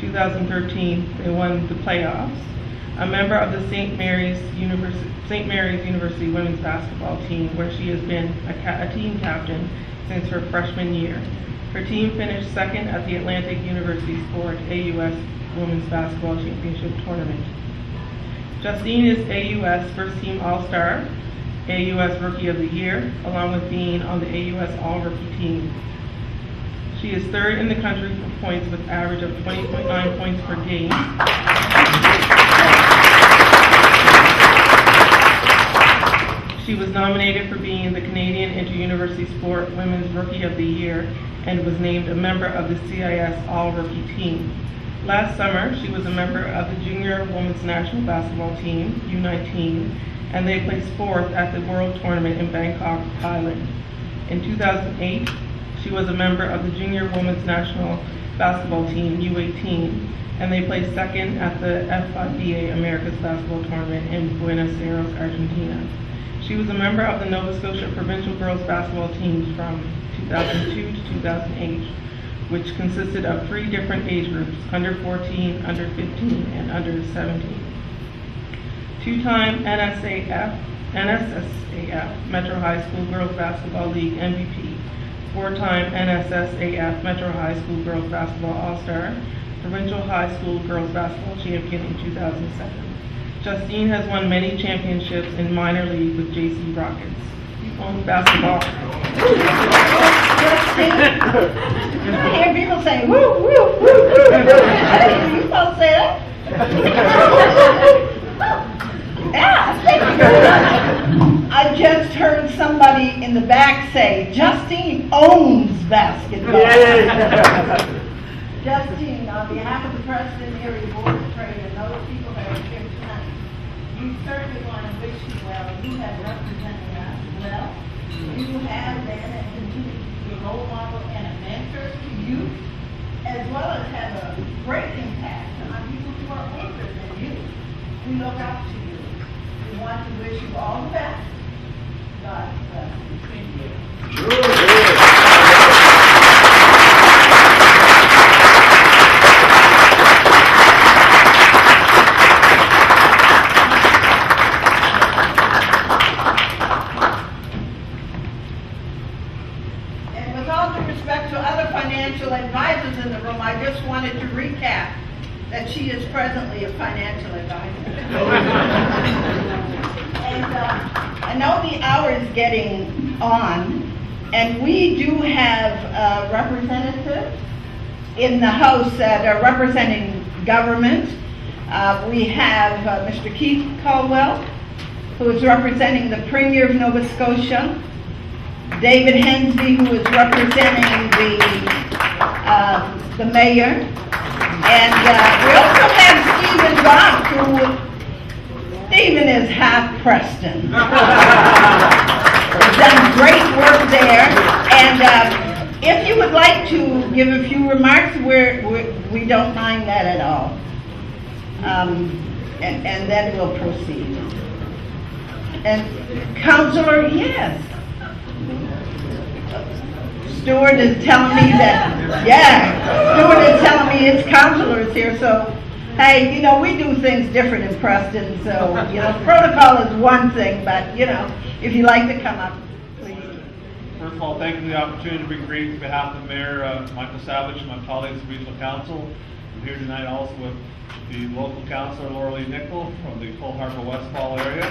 2013 they won the playoffs. A member of the St. Mary's University women's basketball team, where she has been a team captain since her freshman year. Her team finished 2nd at the Atlantic University Sport AUS Women's Basketball Championship Tournament. Justine is AUS First Team All-Star, AUS Rookie of the Year, along with being on the AUS All-Rookie team. She is 3rd in the country for points with average of 20.9 points per game. She was nominated for being the Canadian Inter-University Sport Women's Rookie of the Year and was named a member of the CIS All-Rookie team. Last summer, she was a member of the Junior Women's National Basketball Team, U19, and they placed 4th at the World Tournament in Bangkok, Thailand. In 2008, she was a member of the Junior Women's National Basketball Team, U18, and they placed 2nd at the FIBA Americas Basketball Tournament in Buenos Aires, Argentina. She was a member of the Nova Scotia Provincial Girls Basketball teams from 2002 to 2008, which consisted of 3 different age groups, under 14, under 15, and under 17. 2-time NSSAF Metro High School Girls Basketball League MVP, 4-time NSSAF Metro High School Girls Basketball All-Star, Provincial High School Girls Basketball Champion in 2007. Justine has won many championships in minor league with JC Rockets. On basketball. I hear people say, woo, woo, woo, woo. You supposed to say that? Yeah, thank you. I just heard somebody in the back say, Justine owns basketball. Justine, on behalf of the Preston Area Board of Trade and those people that are here tonight, we certainly want to wish you well. You have represented us well, You have been and continue to be a role model and a mentor to youth, as well as have a great impact on people who are older than you. We look up to you. We want to wish you all the best. God bless you. Advisors in the room, I just wanted to recap that she is presently a financial advisor. And I know the hour is getting on, and we do have representatives in the House that are representing government. We have Mr. Keith Caldwell, who is representing the Premier of Nova Scotia, David Hensby, who is representing the mayor, and we also have Stephen Ruck, who Stephen is half Preston. He's done great work there, and if you would like to give a few remarks, we don't mind that at all, and then we'll proceed. And Councillor, yes. Stewart is telling me that, Stewart is telling me his councilors here, so, hey, you know, we do things different in Preston, so, you know, protocol is one thing, but, you know, if you'd like to come up, please. First of all, thank you for the opportunity to bring greetings on behalf of Mayor Michael Savage and my colleagues at the Regional Council. I'm here tonight also with the local councillor, Laura Lee Nickel, from the Coal Harbour Westfall area.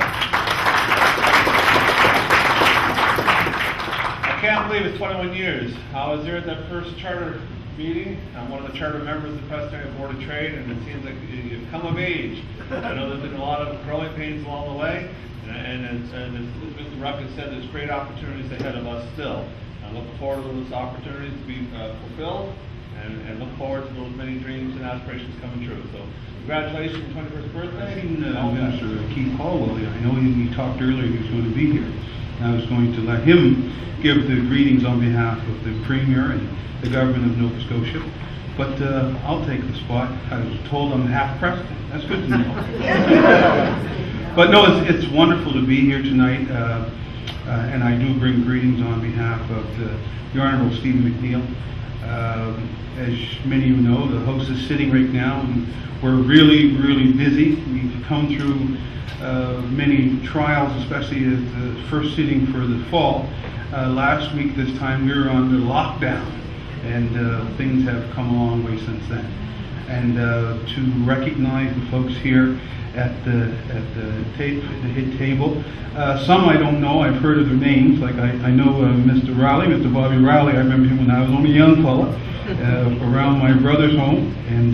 I can't believe it's 21 years. I was there at that first charter meeting. I'm one of the charter members of the Preston Area Board of Trade, and it seems like you've come of age. I know there's been a lot of growing pains along the way, and as Mr. Ruck has said, there's great opportunities ahead of us still. I look forward to those opportunities to be fulfilled, and look forward to those many dreams and aspirations coming true. So, congratulations on your 21st birthday. I've seen Mr. Keith Caldwell. I know we talked earlier he was going to be here. I was going to let him give the greetings on behalf of the Premier and the government of Nova Scotia. But I'll take the spot. I was told I'm half Preston. That's good to know. But no, it's wonderful to be here tonight. And I do bring greetings on behalf of the Honorable Stephen McNeil. As many of you know, the House is sitting right now, and we're really, really busy. We've come through many trials, especially at the first sitting for the fall. Last week, this time, we were under lockdown, and things have come a long way since then. And to recognize the folks here at the head table, some I don't know. I've heard of their names. Like I know Mr. Riley, Mr. Bobby Riley. I remember him when I was only a young fella around my brother's home. And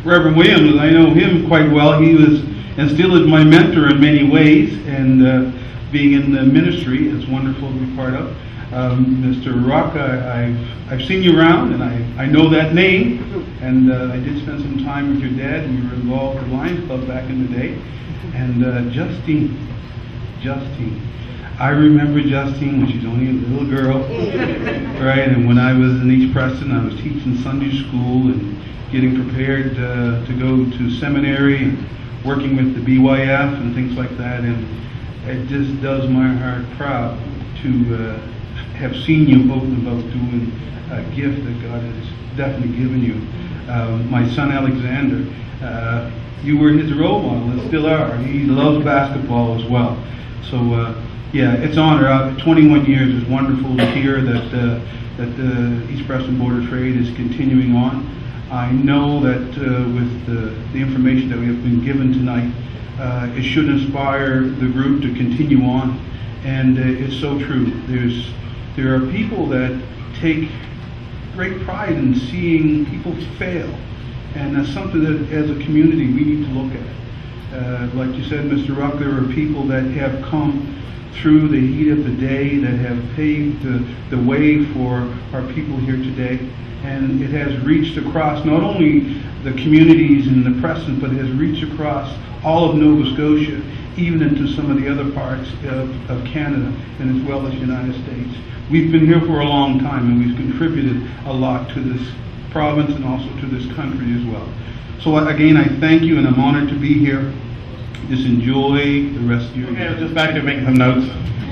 Reverend Williams, I know him quite well. He was and still is my mentor in many ways, and being in the ministry is wonderful to be part of. Mr. Ruck, I've seen you around, and I know that name, and I did spend some time with your dad, and we were involved in the Lions Club back in the day. And Justine, I remember Justine when she's only a little girl, right? And when I was in East Preston, I was teaching Sunday school and getting prepared to go to seminary and working with the BYF and things like that, and it just does my heart proud to have seen you out and about doing a gift that God has definitely given you. My son Alexander, you were his role model and still are. He loves basketball as well. So yeah, it's an honor. 21 years is wonderful to hear that the East Preston Board of Trade is continuing on. I know that with the information that we have been given tonight, it should inspire the group to continue on, and it's so true. There are people that take great pride in seeing people fail, and that's something that as a community we need to look at. like you said, Mr. Ruck, there are people that have come through the heat of the day, that have paved the way for our people here today. And it has reached across not only the communities in the Preston, but it has reached across all of Nova Scotia, even into some of the other parts of Canada, and as well as the United States. We've been here for a long time, and we've contributed a lot to this province and also to this country as well. So again, I thank you, and I'm honored to be here. Just enjoy the rest of your Okay, I was day. just back there making some notes.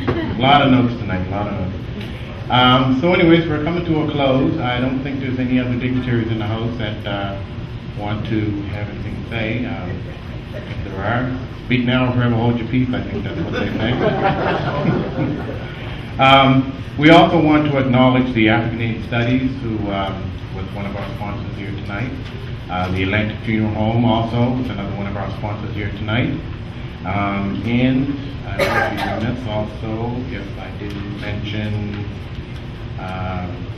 A lot of notes tonight, a lot of notes. So anyways, we're coming to a close. I don't think there's any other dignitaries in the house that want to have anything to say. If there are, speak now or forever hold your peace, I think that's what they say. We also want to acknowledge the African Aid Studies, who was one of our sponsors here tonight. The Atlantic Funeral Home also was another one of our sponsors here tonight. And I don't know if you also, if I didn't mention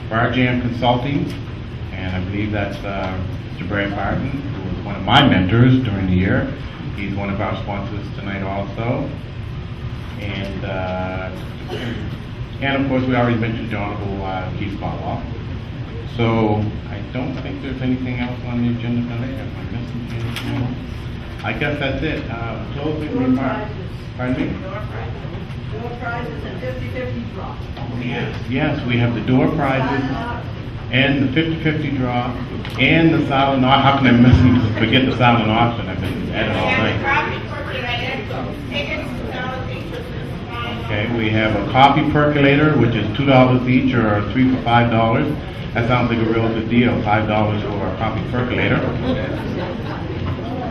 Bar Jam Consulting, and I believe that's Mr. Brad Barton, who was one of my mentors during the year. He's one of our sponsors tonight also. And of course, we already mentioned the Honorable Keith Barloff. So I don't think there's anything else on the agenda tonight. Am I missing anything else? I guess that's it. Closing remarks. Pardon me? Door prizes and 50-50 draw. Oh, yes, we have the door prizes and the 50-50 draw and the silent auction. How can I forget the silent auction? I've been at it all night. Okay, we have a coffee percolator, which is $2 each or 3 for $5. That sounds like a real good deal, $5 for a coffee percolator.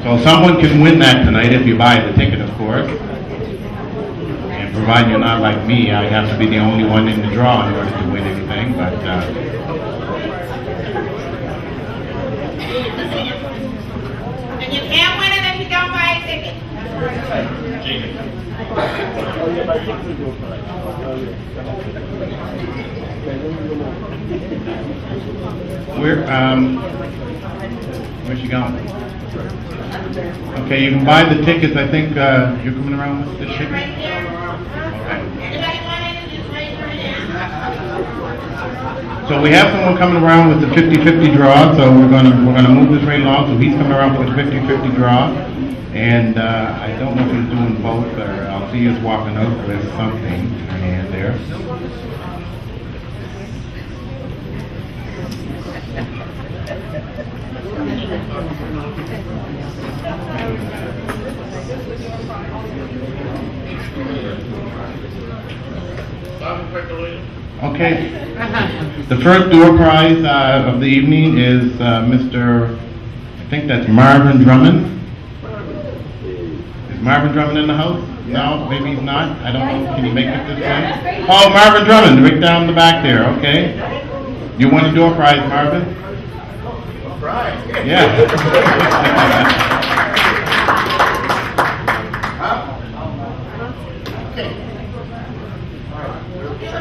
So someone can win that tonight if you buy the ticket, of course. And provided you're not like me, I have to be the only one in the draw in order to win anything. But And you can't win it if you don't buy a ticket. where's she going? Okay, you can buy the tickets. I think you're coming around with the tickets. Right here. Okay. Anybody want it? Just raise your hand. So we have someone coming around with the 50-50 draw. So we're gonna move this right along. So he's coming around with the 50-50 draw, and I don't know if he's doing both, or I'll see us walking out with something in her hand there. Okay. The first door prize of the evening is Mr. I think that's Marvin Drummond. Is Marvin Drummond in the house? No, maybe he's not. I don't know. Can you make it this way? Oh, Marvin Drummond, right down the back there. Okay. You won a door prize, Marvin? Yeah.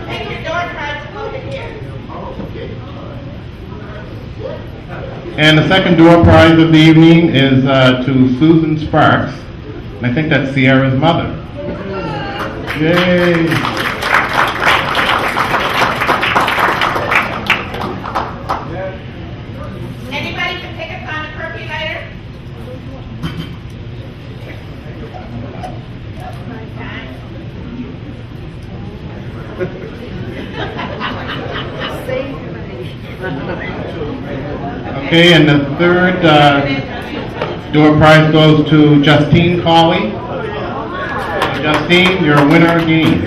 Take your door prize over here. And the second door prize of the evening is to Susan Sparks, and I think that's Sierra's mother. Yay! Anybody can pick us on a percolator? Okay, and the third door prize goes to Justine Colley. Justine, you're a winner again.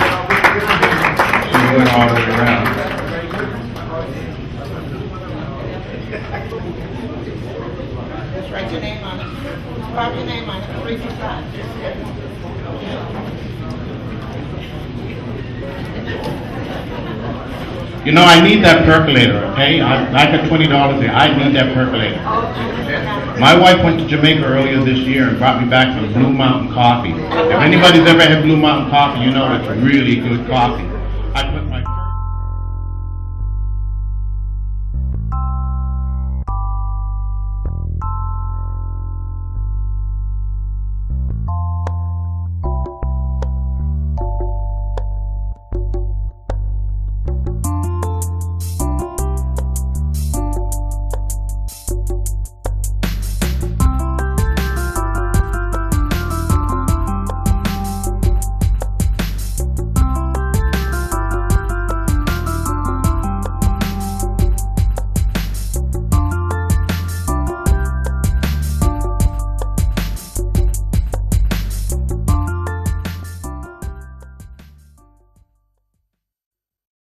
She went all the way around. Just write your name on it. Write your name on it. 3 for 5. You know, I need that percolator, okay? I got $20 here. I need that percolator. My wife went to Jamaica earlier this year and brought me back some Blue Mountain coffee. If anybody's ever had Blue Mountain coffee, you know it's really good coffee. I put